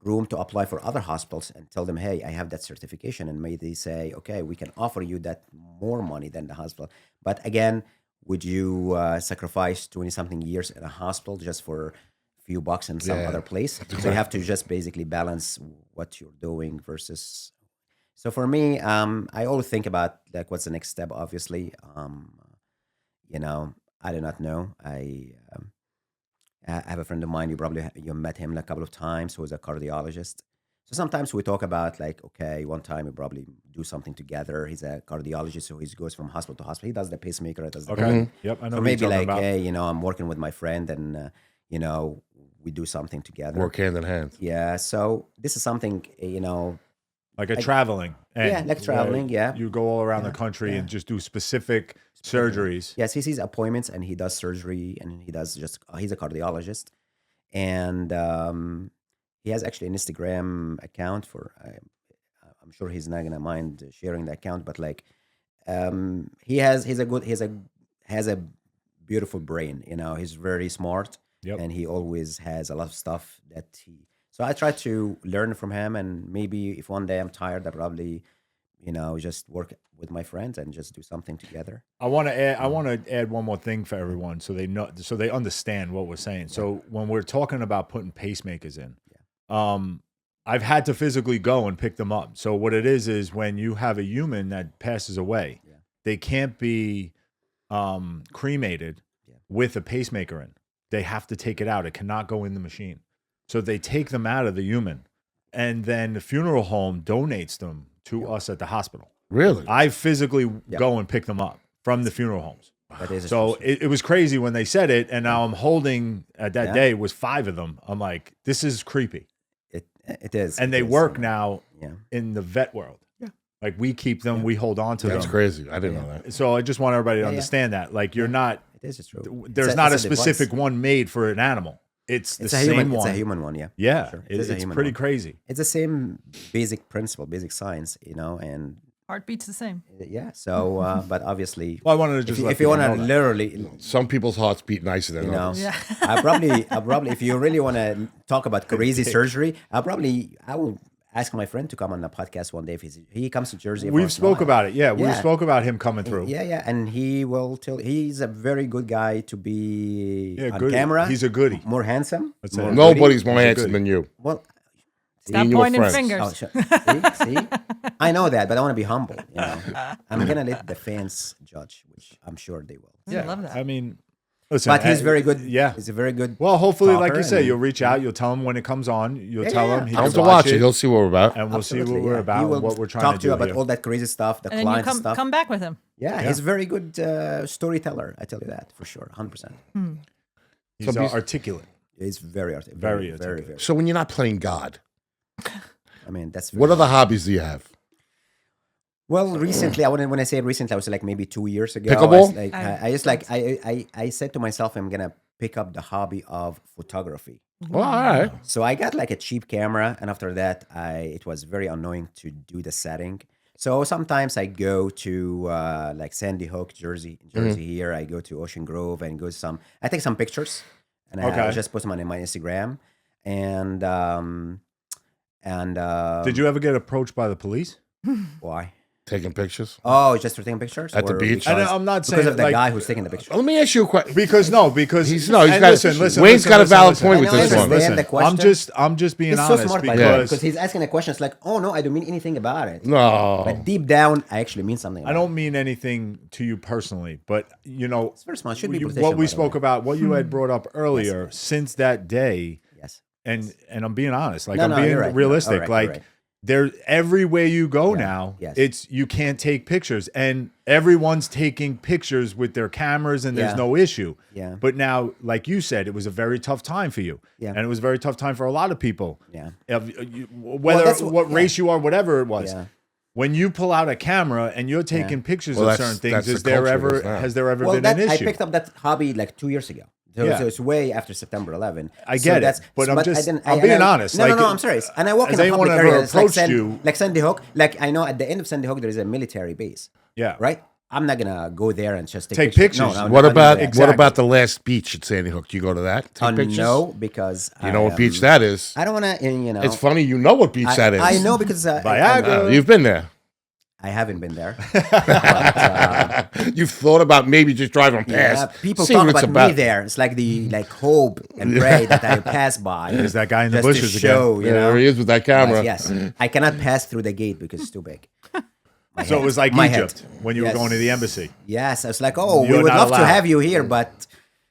D: room to apply for other hospitals and tell them, hey, I have that certification, and maybe they say, okay, we can offer you that more money than the hospital. But again, would you sacrifice 20-something years in a hospital just for a few bucks in some
B: Yeah,
D: other place? So you have to just basically balance what you're doing versus. So for me, I always think about like what's the next step. Obviously, you know, I do not know. I have a friend of mine. You met him a couple of times. Who is a cardiologist. So sometimes we talk about like, okay, one time we probably do something together. He's a cardiologist, so he goes from hospital to hospital. He does the pacemaker. Does the
A: Okay. Yep. I know
D: So
A: what
D: maybe
A: you're talking
D: like,
A: about.
D: hey, you know, I'm working with my friend, and you know, we do something together.
B: Work hand in hand.
D: Yeah. So this is something, you know.
A: Like a traveling.
D: Yeah, like traveling, yeah.
A: You go all around the country and just do specific surgeries.
D: Yes, he sees appointments and he does surgery, and he does just. He's a cardiologist, and he has actually an Instagram account for. I'm sure he's not gonna mind sharing the account, but like, has a beautiful brain. You know, he's very smart,
A: Yep.
D: and he always has a lot of stuff that he. So I try to learn from him, and maybe if one day I'm tired, I probably, you know, just work with my friends and just do something together.
A: I want to add one more thing for everyone, so they know, so they understand what we're saying. So when we're talking about putting pacemakers in, I've had to physically go and pick them up. So what it is when you have a human that passes away, they can't be cremated with a pacemaker in. They have to take it out. It cannot go in the machine. So they take them out of the human, and then the funeral home donates them to us at the hospital.
B: Really?
A: I physically go and pick them up from the funeral homes.
D: That is
A: So it was crazy when they said it, and now I'm holding at that
D: Yeah.
A: day was 5 of them. I'm like, this is creepy.
D: it is,
A: And
D: it
A: they
D: is,
A: work
D: you know.
A: now
D: Yeah.
A: in the vet world. Yeah. Like we keep them, we hold on to
B: That's
A: them.
B: crazy. I didn't know that.
A: So I just want everybody to
D: Yeah.
A: understand that. Like you're not,
D: It is true.
A: there's not a
D: it's device.
A: specific one made for an animal. It's the
D: It's a
A: same
D: human.
A: one.
D: It's a human one. Yeah.
A: Yeah.
D: Sure.
A: It's
D: a human
A: pretty
D: one.
A: crazy.
D: It's the same basic principle, basic science, you know, and
E: Heartbeat's the same.
D: yeah. So, but obviously,
A: Well, I wanted to just let
D: if you
A: people
D: want to
A: know that.
D: literally,
B: Some people's hearts beat nicer than
D: you know,
B: others.
E: Yeah.
D: I probably, if you really want to talk about crazy surgery, I will ask my friend to come on the podcast one day if he comes to Jersey.
A: We've spoke about it. Yeah. We
D: Yeah.
A: spoke about him coming through.
D: Yeah, and he will tell. He's a very good guy to be on
A: goody.
D: camera.
A: He's a goodie.
D: More handsome.
A: That's
D: more
A: it.
B: Nobody's more
A: He's a
B: handsome
A: goodie.
B: than you.
D: Well,
E: Stop
B: and your
E: pointing
B: friends.
E: fingers.
D: see, I know that, but I want to be humble. You know, I'm gonna let the fans judge, which I'm sure they will.
E: I love that.
A: I mean, listen.
D: But he's very good.
A: Yeah.
D: he's a very good.
A: Well, hopefully, like you
D: talker,
A: say,
D: and-
A: you'll reach out. You'll tell him when it comes on. You'll
D: Yeah,
A: tell
D: yeah.
A: him. He
B: I'll have
A: can
B: to watch it. He'll see what we're about.
A: and we'll see
D: Absolutely,
A: what we're
D: yeah.
A: about
D: He
A: and
D: will
A: what we're trying
D: talk
A: to
D: to you
A: do
D: about
A: here.
D: all that crazy stuff, the
E: And then you
D: client stuff.
E: come back with him.
D: Yeah, he's a very good storyteller. I tell you that for sure, 100%.
A: He's
B: Some piece-
A: articulate.
D: He's very
A: Very
D: very,
A: articulate.
D: very.
B: So when you're not playing God,
D: I mean, that's
B: what
D: very-
B: other hobbies do you have?
D: Well, recently, when I say recently, I was like maybe 2 years ago.
B: Pickleball?
D: I said to myself, I'm gonna pick up the hobby of photography.
B: Well, all right.
D: So I got like a cheap camera, and after that, it was very annoying to do the setting. So sometimes I go to like Sandy Hook, Jersey here. I go to Ocean Grove and I take some pictures, and I
A: Okay.
D: just post them on my Instagram. And
A: Did you ever get approached by the police?
D: why?
B: Taking pictures.
D: Oh, just for taking pictures
B: At the
D: or
B: beach?
A: And
D: because-
A: I'm not
D: because
A: saying,
D: of the
A: like-
D: guy who's taking the picture.
B: Let me ask you a question.
A: Because
B: He's
A: and
B: got Wayne's got a valid point with
D: I
B: this one.
D: understand the question.
A: I'm just being
D: He's so
A: honest
D: smart by the way,
A: because
D: because he's asking a question. It's like, oh no, I don't mean anything about it.
B: No.
D: But deep down, I actually mean something.
A: I
D: about
A: don't mean anything to you personally, but you know
D: It's very smart. Should be
A: what
D: professional,
A: we
D: by the
A: spoke
D: way.
A: about, what you had brought up earlier. Since that day,
D: Yes.
A: and I'm being honest, like
D: No,
A: I'm
D: no,
A: being
D: you're right.
A: realistic.
D: All right,
A: like
D: you're right.
A: there, everywhere you go now,
D: yes.
A: you can't take pictures, and everyone's taking pictures with their cameras, and there's
D: Yeah.
A: no issue.
D: Yeah.
A: But now, like you said, it was a very tough time for you,
D: Yeah.
A: and it was a very tough time for a lot of people.
D: Yeah.
A: Whether
D: that's
A: what
D: yeah.
A: race you are, whatever it was.
D: Yeah.
A: When you pull out a camera and you're taking pictures
B: Well,
A: of
B: that's-
A: certain
B: that's
A: things,
B: the culture, isn't it?
A: has there ever
D: Well,
A: been an
D: I
A: issue?
D: picked up that hobby like 2 years ago. So,
A: Yeah.
D: so it's way after September 11.
A: I
D: So
A: get it,
D: that's-
A: but I'm just-
D: and
A: I'm being honest,
D: No,
A: like,
D: no, I'm serious. And I walk
A: has
D: in a
A: anyone
D: public
A: ever
D: area. It's like
A: approached you?
D: Like Sandy Hook. Like I know at the end of Sandy Hook there is a military base.
A: Yeah.
D: Right. I'm not gonna go there and just
A: Take
D: pictures.
A: pictures.
D: No,
B: What
D: not
B: about
D: even that.
B: what about the last beach at Sandy Hook? Do you go to that? Take pictures?
D: No, because
B: You know what beach that is?
D: I don't want to. You know,
B: It's funny. You know what beach that is.
D: I know because
A: Viagra.
B: You've been there.
D: I haven't been there. But,
B: You've thought about maybe just driving past.
D: yeah, people
B: seeing
D: talk
B: what it's
D: about me there. It's like the hope and pray that I pass by.
A: There's that guy in the
D: just
A: bushes
D: to show,
A: again.
D: you know.
B: There he is with that camera.
D: But yes, I cannot pass through the gate because it's too big. My
A: So it
D: head.
A: was like
D: My
A: Egypt
D: head.
A: when you were
D: Yes.
A: going to the embassy.
D: Yes, I was like, oh,
A: You're
D: we would
A: not
D: love to
A: allowed.
D: have you here, but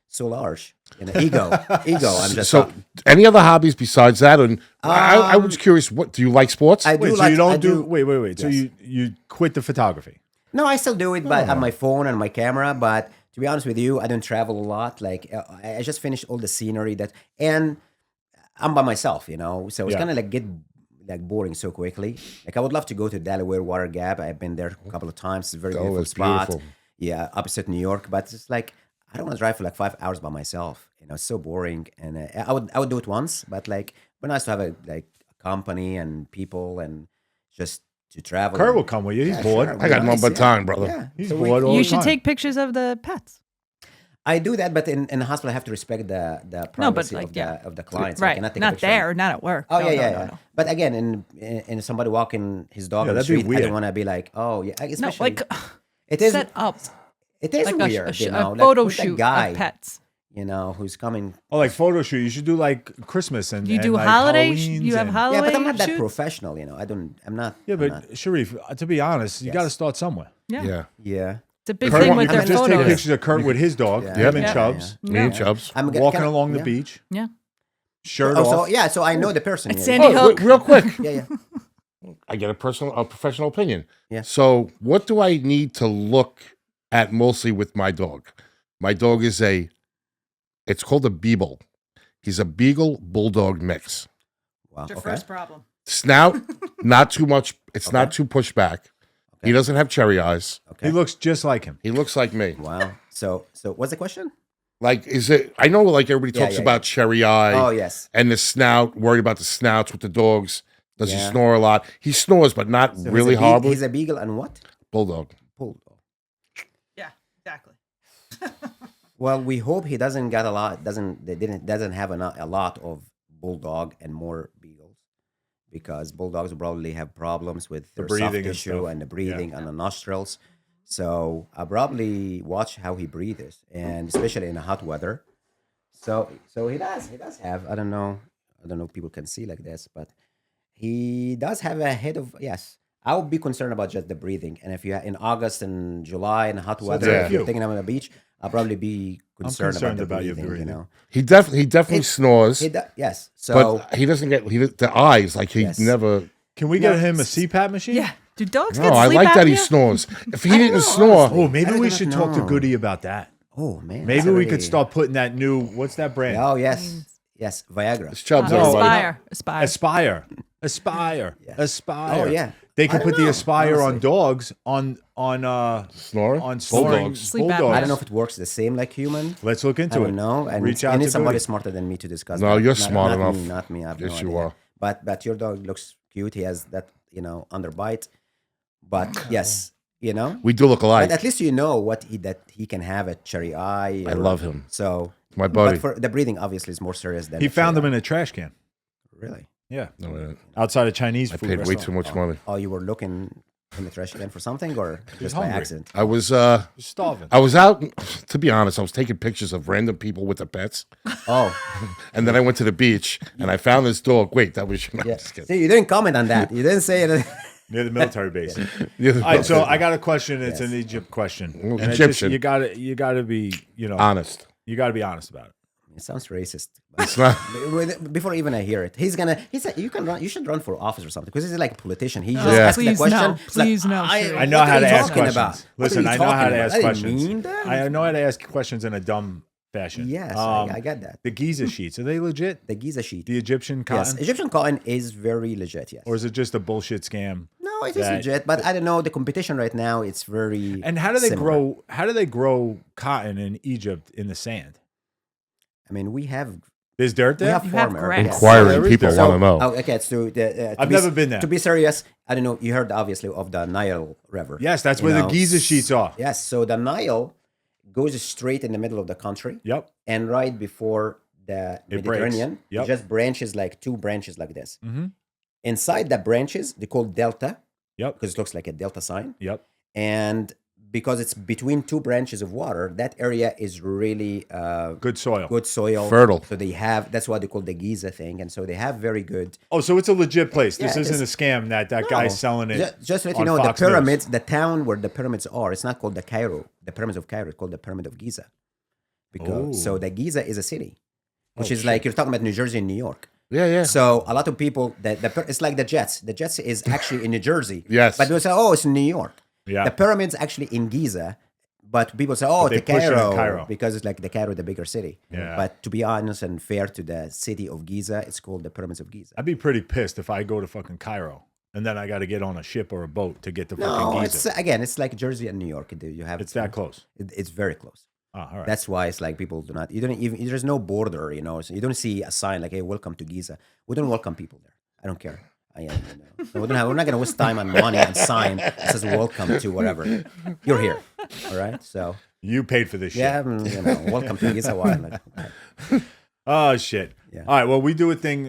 D: so large. You know, ego. I'm just
B: So,
D: talking.
B: any other hobbies besides that? And I was curious. What do you like? Sports?
D: I do
A: Wait, so
D: like.
A: you don't
D: I
A: do? Wait. So
D: Yes.
A: you quit the photography?
D: No, I still do it, but on my phone and my camera. But to be honest with you, I don't travel a lot. Like I just finished all the scenery and I'm by myself, you know. So it's
A: Yeah.
D: kind of like get like boring so quickly. Like I would love to go to Delaware Water Gap. I've been there a couple of times. It's a very beautiful
B: it's
D: spot.
B: beautiful.
D: Yeah, opposite New York. But it's like I don't want to drive for like 5 hours by myself. You know, it's so boring. And I would do it once, but like, but nice to have a company and people and just to travel.
A: Kurt will come with you. He's
D: Yeah,
A: bored.
D: sure.
B: I got
D: Nice,
B: none but
D: yeah.
B: time, brother.
D: Yeah,
A: He's
D: so
A: bored all
E: You
A: the
E: should
A: time.
E: take pictures of the pets.
D: I do that, but in the hospital, I have to respect the
E: No, but
D: privacy
E: like,
D: of
E: yeah.
D: the clients. I
E: Right.
D: cannot take a
E: Not
D: picture.
E: there, not at work.
D: Oh
E: No,
D: yeah,
E: no,
D: yeah,
E: no,
D: yeah.
E: no.
D: But again, in somebody walking his dog
A: Yeah,
D: on the
A: that'd be
D: street, I
A: weird.
D: don't want to be like, oh yeah.
E: No,
D: Especially,
E: like
D: it is
E: set up
D: it is
E: like
D: weird, you know,
E: a
D: like,
E: photo
D: who's that
E: shoot
D: guy,
E: of pets.
D: you know, who's coming.
A: Oh, like photo shoot. You should do like Christmas and
E: You
A: and
E: do
A: like
E: holiday.
A: Halloweens
E: You have
A: and-
E: holiday.
D: Yeah, but I'm not that
E: shoots?
D: professional, you know. I'm not.
A: Yeah,
D: I'm
A: but
D: not.
A: Sherif, to be honest, you
D: Yes.
A: got to start somewhere.
E: Yeah.
B: Yeah.
D: Yeah.
E: It's a big
A: Kurt,
E: thing
A: you
E: with
A: can
E: their
A: just take
E: photos.
A: pictures of Kurt with his dog,
D: Yeah.
A: him and
E: Yeah.
A: Chubbs,
B: Me and Chubbs.
D: I'm
A: walking along the
D: yeah.
A: beach,
E: Yeah.
A: shirt
D: Oh,
A: off.
D: so yeah, so I know the person.
E: At
D: yeah,
E: Sandy
B: Oh,
E: Hook.
B: real quick.
D: yeah, yeah.
B: I get a professional opinion.
D: Yeah.
B: So, what do I need to look at mostly with my dog? My dog is it's called a Beagle. He's a Beagle Bulldog mix.
D: Wow.
E: Your
D: Okay.
E: first problem.
B: Snout, not too much. It's not
D: Okay.
B: too pushed back. He
D: Okay.
B: doesn't have cherry eyes.
D: Okay.
A: He looks just like him.
B: He looks like me.
D: Wow. So what's the question?
B: Like, is it? I know, like everybody
D: Yeah,
B: talks
D: yeah,
B: about cherry eye
D: Oh yes.
B: and the snout. Worried about the snouts with the dogs. Does he
D: Yeah.
B: snore a lot? He snores, but not
D: So
B: really
D: he's
B: horribly.
D: He's a beagle and what?
B: Bulldog.
D: Bulldog.
E: Yeah, exactly.
D: Well, we hope he doesn't get a lot. Doesn't have a lot of bulldog and more beagles, because bulldogs will probably have problems with their soft
A: breathing and
D: tissue
A: stuff.
D: and the breathing and the nostrils. So I probably watch how he breathes, and especially in the hot weather. So he does have. I don't know if people can see like this, but he does have a head of yes. I would be concerned about just the breathing, and if you in August and July in hot weather,
B: it's
D: if you're
A: you.
D: thinking I'm on the beach, I'll probably be concerned,
A: concerned
D: about
A: about
D: the
A: your
D: breathing. You
A: breathing.
D: know,
B: He definitely snores,
D: yes. So
B: but he doesn't get the eyes. Like he
D: Yes.
B: never.
A: Can we get him a CPAP machine?
E: Yeah. Do dogs
B: No,
E: get
B: I
E: sleep
B: like that he
E: apnea?
B: snores. If he
D: I don't
B: didn't
D: know,
B: snore,
D: honestly.
A: Oh, maybe
D: I
A: we
D: don't
A: should talk to
D: know.
A: Goody about that.
D: oh man,
A: Maybe
D: that's a
A: we could
D: very-
A: start putting that new. What's that brand?
D: Oh yes, Viagra.
B: it's Chubbs.
A: No.
B: everybody.
E: Aspire.
A: Aspire.
D: Yes.
A: Aspire.
D: Oh, yeah.
A: They
D: I
A: can
D: don't
A: put the
D: know,
A: Aspire on
D: honestly.
A: dogs on
B: Snoring?
A: on snoring
B: Bulldogs.
E: Sleep
A: bulldogs.
E: apnea.
D: I don't know if it works the same like human.
A: Let's look
D: I
A: into it.
D: don't know. And
A: Reach
D: I
A: out
D: need
A: to
D: somebody
A: Goody.
D: smarter than me to discuss.
B: No,
D: that.
B: you're smart
D: not
B: enough.
D: Me, not me. I have no
B: Yes, you
D: idea.
B: are.
D: But your dog looks cute. He has that underbite. But yes,
B: We do look alike.
D: But at least you know that he can have a cherry eye.
B: I love him.
D: So
B: My buddy.
D: But for the breathing, obviously, is more serious than
A: He
D: a
A: found them
D: cherry
A: in a trash can.
D: eye. Really.
A: Yeah,
B: No, man.
A: outside a Chinese
B: I
A: food
B: paid way
A: restaurant.
B: too much money.
D: Oh, you were looking in the trash can for something, or just by
A: hungry.
D: accident?
B: I was
A: He's starving.
B: I was out. To be honest, I was taking pictures of random people with their pets,
D: Oh,
B: and then I went to the beach and I found this dog. Wait, that was no,
D: yeah.
B: just kidding.
D: See, you didn't comment on that. You didn't say it.
A: Near the military base.
B: Yeah,
A: All right, so I got a question. It's an Egypt question.
B: Well,
A: And it
B: Egyptian.
A: you gotta be,
B: honest.
A: you gotta be honest about it.
D: It sounds racist.
B: It's not.
D: Before even I hear it, he said you can run. You should run for office or something, because he's like a politician. He just
B: Yeah.
D: asks the
E: Please
D: question.
E: no.
D: It's like,
E: Please no, Sherif.
A: I know
D: what
A: how
D: are
A: to
D: you
A: ask
D: talking
A: questions.
D: about? What are
A: Listen,
D: you
A: I know how
D: talking
A: to
D: about?
A: ask
D: I didn't
A: questions.
D: mean that.
A: I know how to ask questions in a dumb fashion.
D: Yes, I get that.
A: The Giza sheets, are they legit?
D: The Giza sheet.
A: The Egyptian
D: Yes,
A: cotton?
D: Egyptian cotton is very legit. Yes.
A: Or is it just a bullshit scam?
D: No, it is
A: that-
D: legit, but I don't know. The competition right now, it's very.
A: And how do they
D: similar.
A: grow? How do they grow cotton in Egypt in the sand?
D: I mean, we have
A: There's dirt
D: we
A: there.
D: have
E: You have
D: farmer.
E: grass.
D: yes.
B: Inquiring
A: there is
B: people
A: dirt.
B: want to know.
D: Oh, okay, so
A: I've never been there.
D: To be serious, I don't know. You heard obviously of the Nile River.
A: Yes, that's
D: you
A: where the
D: know?
A: Giza sheets are.
D: Yes, so the Nile goes straight in the middle of the country.
A: Yep.
D: And right before the
A: It breaks.
D: Mediterranean,
A: Yep.
D: it just branches like two branches like this.
A: Mm-hmm.
D: Inside the branches, they call delta
A: Yep.
D: because it looks like a delta sign.
A: Yep.
D: And because it's between two branches of water, that area is really
A: Good soil.
D: good soil,
B: Fertile.
D: So they have that's what they call the Giza thing, and so they have very good.
A: Oh, so it's a legit place. This
D: Yeah, it
A: isn't a
D: is.
A: scam that guy's selling it.
D: Just to let you
A: on
D: know,
A: Fox
D: the
A: News.
D: pyramids, the town where the pyramids are, it's not called the Cairo, the pyramids of Cairo. It's called the Pyramid of Giza, because so
A: Oh.
D: the Giza is a city, which
A: Oh,
D: is
A: shit.
D: like you're talking about New Jersey and New York.
B: Yeah, yeah.
D: So a lot of people it's like the Jets. The Jets is actually in New Jersey.
B: Yes.
D: But they say, oh, it's in New York.
A: Yeah.
D: The pyramids actually in Giza, but people say, oh,
A: But
D: it's
A: they
D: the
A: push it in
D: Cairo,
A: Cairo.
D: because it's like the Cairo, the bigger city.
A: Yeah.
D: But to be honest and fair to the city of Giza, it's called the Pyramids of Giza.
A: I'd be pretty pissed if I go to fucking Cairo and then I got to get on a ship or a boat to get to
D: No,
A: fucking
D: it's
A: Giza.
D: again, it's like Jersey and New York. You have
A: It's that close.
D: It's very close.
A: Oh, all right.
D: That's why it's like people do not. You don't even. There's no border. You know, so you don't see a sign like, "Hey, welcome to Giza." We don't welcome people there. I don't care. I am. So we're not going to waste time and money and sign that says "Welcome to whatever." You're here. All right. So
A: You paid for this shit.
D: yeah, welcome to Giza. Why? Like,
A: Oh shit.
D: Yeah.
A: All right. Well, we do a thing.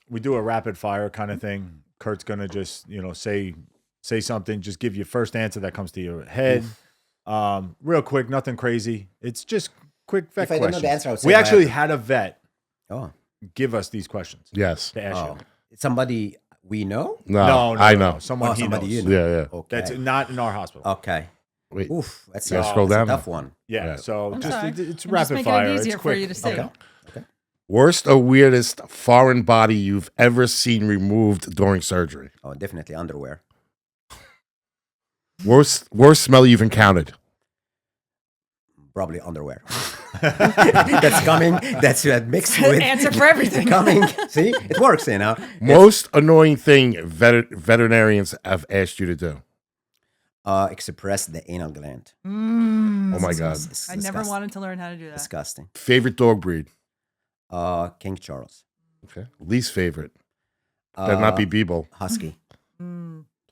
A: We do a rapid fire kind of thing. Kurt's gonna just say something. Just give you first answer that comes to your head. Real quick, nothing crazy. It's just quick vet
D: If I don't know
A: questions.
D: the answer, I would say
A: We
D: I
A: actually
D: have
A: had a vet
D: oh,
A: give us these questions
B: Yes.
A: to ask
D: oh,
A: you.
D: somebody we know.
B: No,
A: No,
B: I know.
A: Someone
D: Oh,
A: he
D: somebody
A: knows.
D: you know.
B: Yeah, yeah.
D: Okay.
A: That's not in our hospital.
D: Okay.
B: Wait.
D: Oof. That's
B: Yeah, scroll
D: that's
B: down.
D: a tough one.
A: Yeah.
B: Yeah.
A: So
E: I'm
A: just
E: sorry.
A: it's
E: I'm just
A: rapid
E: making
A: fire.
E: it easier
A: It's
E: for
A: quick.
E: you to see.
D: Okay.
B: Worst or weirdest foreign body you've ever seen removed during surgery?
D: Oh, definitely underwear.
B: Worst smell you've encountered?
D: Probably underwear. That's coming. That's mixed with
E: Answer for everything.
D: coming. See, it works.
B: Most annoying thing veterinarians have asked you to do?
D: Express the anal gland.
B: Oh my God.
D: It's
E: I never
D: disgusting.
E: wanted to learn how to do that.
D: Disgusting.
B: Favorite dog breed?
D: King Charles.
B: Okay. Least favorite? Better not be Beagle.
D: Husky.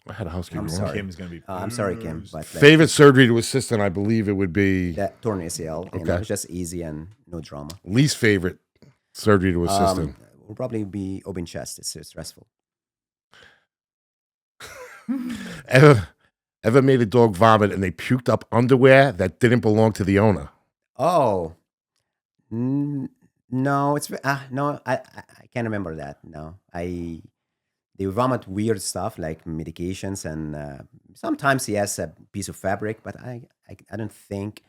B: I had a husky.
D: I'm
B: growing
D: sorry.
B: up.
A: Kim's gonna be.
D: I'm sorry, Kim, but like,
B: Favorite surgery to assist in, I believe it would be
D: that torn ACL.
B: Okay.
D: It's just easy and no drama.
B: least favorite surgery to assist in.
D: Will probably be open chest. It's stressful.
B: Ever made a dog vomit and they puked up underwear that didn't belong to the owner?
D: Oh, no, it's no. I can't remember that. No, they vomit weird stuff like medications and sometimes he has a piece of fabric, but I don't think.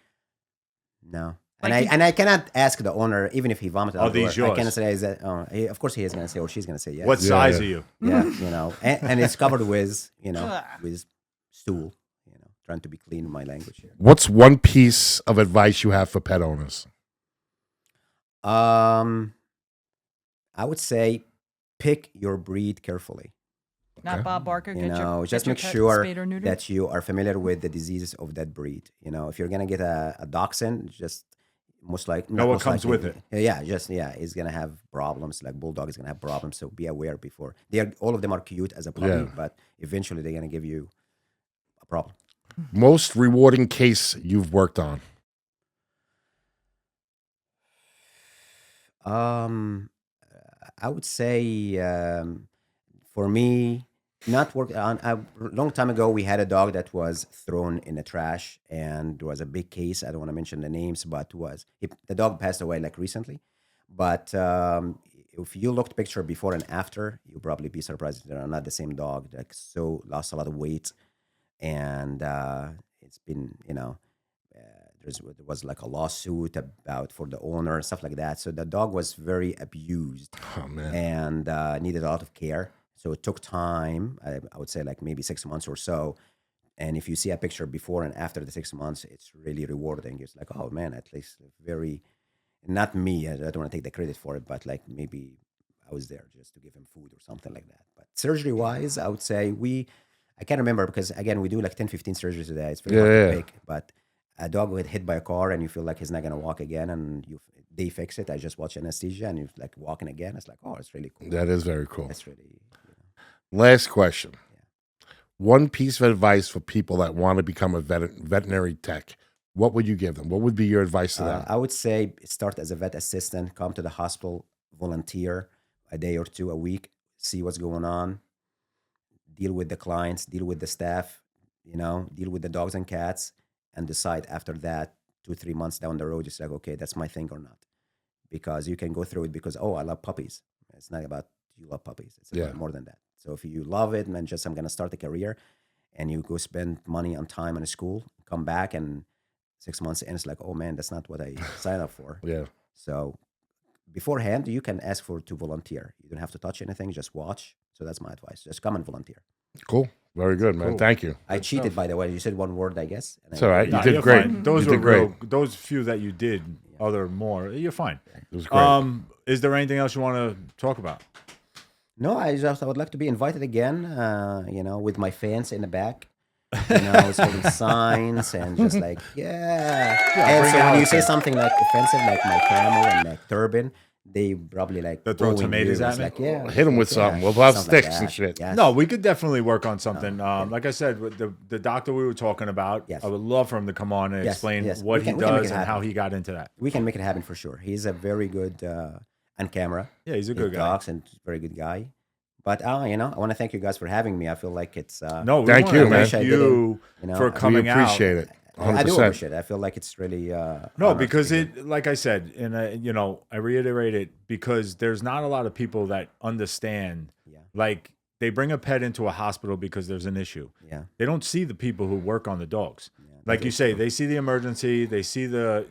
D: No,
E: Like
D: and I cannot ask the owner even if he vomited.
A: Are
D: underwear.
A: these yours?
D: I cannot say is that. Of course, he is going to say or she's going to say yes.
A: What
B: Yeah,
A: size
B: yeah.
A: are you?
D: Yeah, and it's covered with
E: Ugh.
D: with stool. Trying to be clean in my language here.
B: What's one piece of advice you have for pet owners?
D: I would say pick your breed carefully.
E: Not Bob Barker.
D: You
E: Get
D: know,
E: your,
D: just
E: get your
D: make
E: pet
D: sure
E: spayed or neutered.
D: that you are familiar with the diseases of that breed. You know, if you're gonna get a dachshund, just most likely
A: Know what comes with it.
D: He's gonna have problems. Like bulldog is gonna have problems. So be aware before. All of them are cute as a puppy,
B: Yeah.
D: but eventually they're gonna give you a problem.
B: Most rewarding case you've worked on?
D: I would say for me, not work on a long time ago. We had a dog that was thrown in the trash, and there was a big case. I don't want to mention the names, but the dog passed away like recently. But if you looked picture before and after, you'll probably be surprised they're not the same dog. Like so, lost a lot of weight, and it's been there was like a lawsuit about for the owner and stuff like that. So the dog was very abused
B: Oh man.
D: and needed a lot of care. So it took time. I would say like maybe 6 months or so. And if you see a picture before and after the 6 months, it's really rewarding. It's like, oh man, at least very, not me. I don't want to take the credit for it, but like maybe I was there just to give him food or something like that. But surgery wise, I would say I can't remember because again, we do like 10, 15 surgeries a day. It's very hard
B: Yeah,
D: to
B: yeah.
D: pick, but a dog who get hit by a car and you feel like he's not gonna walk again, and they fix it. I just watch anesthesia and you're like walking again. It's like, oh, it's really cool.
B: That is very cool.
D: That's really.
B: Last question. One piece of advice for people that want to become a veterinary tech. What would you give them? What would be your advice to them?
D: I would say start as a vet assistant. Come to the hospital, volunteer a day or two a week, see what's going on, deal with the clients, deal with the staff, deal with the dogs and cats, and decide after that 2-3 months down the road, it's like, okay, that's my thing or not. Because you can go through it because, oh, I love puppies. It's not about you love puppies. It's about more than that. So if you love it, man, I'm going to start a career, and you go spend money on time in a school, come back, and 6 months in, it's like, oh man, that's not what I signed up for.
B: Yeah.
D: So beforehand, you can ask to volunteer. You don't have to touch anything, just watch. So that's my advice. Just come and volunteer.
B: Cool. Very good, man.
A: Cool.
B: Thank you.
D: I cheated, by the way. You said one word, I guess.
B: It's all right. You
A: Nah,
B: did
A: you're
B: great.
A: fine. Those
B: You
A: were
B: did great.
A: real. Those few that you did, other more. You're fine.
B: It was great.
A: Is there anything else you want to talk about?
D: No, I would like to be invited again, with my fans in the back. It's holding signs and just like, yeah. And
A: bring
D: so
A: it
D: when
A: out
D: you say
A: there.
D: something like offensive, like my camel and my turban, they probably like
A: They'll throw
D: booing
A: tomatoes
D: you.
A: at
D: It's
A: me?
D: like, yeah,
B: Hit 'em with
D: yeah,
B: something. We'll have
D: something like
B: sticks and
D: that.
B: shit.
D: Yes.
A: No, we could definitely work on something. Like I said, with the doctor we were talking about,
D: Yes.
A: I would love for him to come on and
D: Yes,
A: explain
D: yes.
A: what
D: We
A: he
D: can make it
A: does and how
D: happen.
A: he got into that.
D: We can make it happen for sure. He's a very good on camera.
A: Yeah, he's a
D: He
A: good guy.
D: talks and very good guy. But I want to thank you guys for having me. I feel like it's
A: No, we
B: Thank
A: wanna
B: you, man.
A: thank
D: I wish I
A: you
D: didn't,
A: for
D: we
A: coming
B: we appreciate
A: out.
B: it.
D: I do
B: 100%.
D: appreciate it. I feel like it's really
A: No,
D: honor to
A: because
D: be here.
A: like I said, and I reiterate it because there's not a lot of people that understand.
D: Yeah.
A: Like they bring a pet into a hospital because there's an issue.
D: Yeah.
A: They don't see the people who work on the dogs. Like you say, they see the emergency, they see the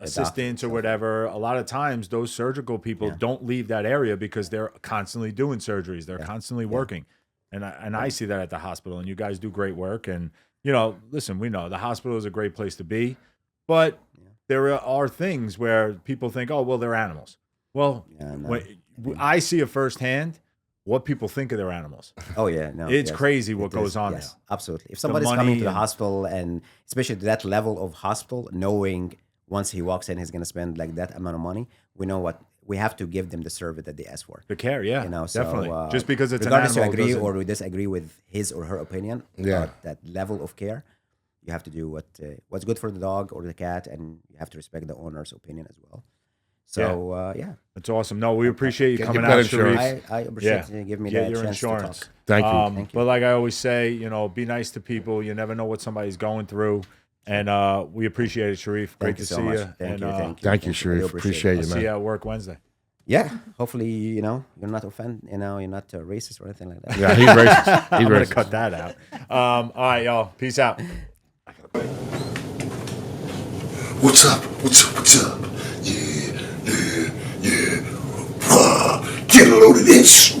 A: assistants or whatever. A lot of times, those surgical people don't leave that area because they're constantly doing surgeries. They're constantly working, and I see that at the hospital. And you guys do great work. And listen, we know the hospital is a great place to be, but there are things where people think, oh, well, they're animals. Well, when I see it firsthand what people think of their animals.
D: Oh yeah, no,
A: It's
D: yes.
A: crazy what
D: It
A: goes
D: is,
A: on
D: yes,
A: there.
D: absolutely. If somebody's
A: money
D: coming to the
A: and-
D: hospital, and especially to that level of hospital, knowing once he walks in, he's going to spend like that amount of money, we know what we have to give them the service that they ask for.
A: The care, yeah,
D: So,
A: definitely. Just because it's an
D: regardless
A: animal
D: you agree
A: doesn't-
D: or we disagree with his or her opinion about that level of care, you have to do what's good for the dog or the cat, and you have to respect the owner's opinion as well. So yeah,
A: It's awesome. No, we appreciate you
B: Get
A: coming
B: your
A: out,
B: pet insurance.
A: Sherif.
D: I appreciate you giving me
A: Get
D: that
A: your
D: chance
A: insurance.
D: to talk.
B: Thank you.
D: Thank you.
A: But like I always say, be nice to people. You never know what somebody's going through. And we appreciate it, Sherif. Great
D: Thank
A: to
D: you so
A: see
D: much.
A: you.
D: Thank
A: And,
D: you. Thank you.
B: Thank you,
D: I
B: Sherif.
D: do
B: Appreciate
A: I'll
B: you,
A: see
B: man.
A: you at work Wednesday.
D: Yeah, hopefully, you're not offended, you're not racist or anything like that.
B: Yeah, he's racist. He's
A: I'm going
B: racist.
A: to cut that out. All right, y'all. Peace out.
F: What's up? What's up? What's up? Yeah. Get a load of this.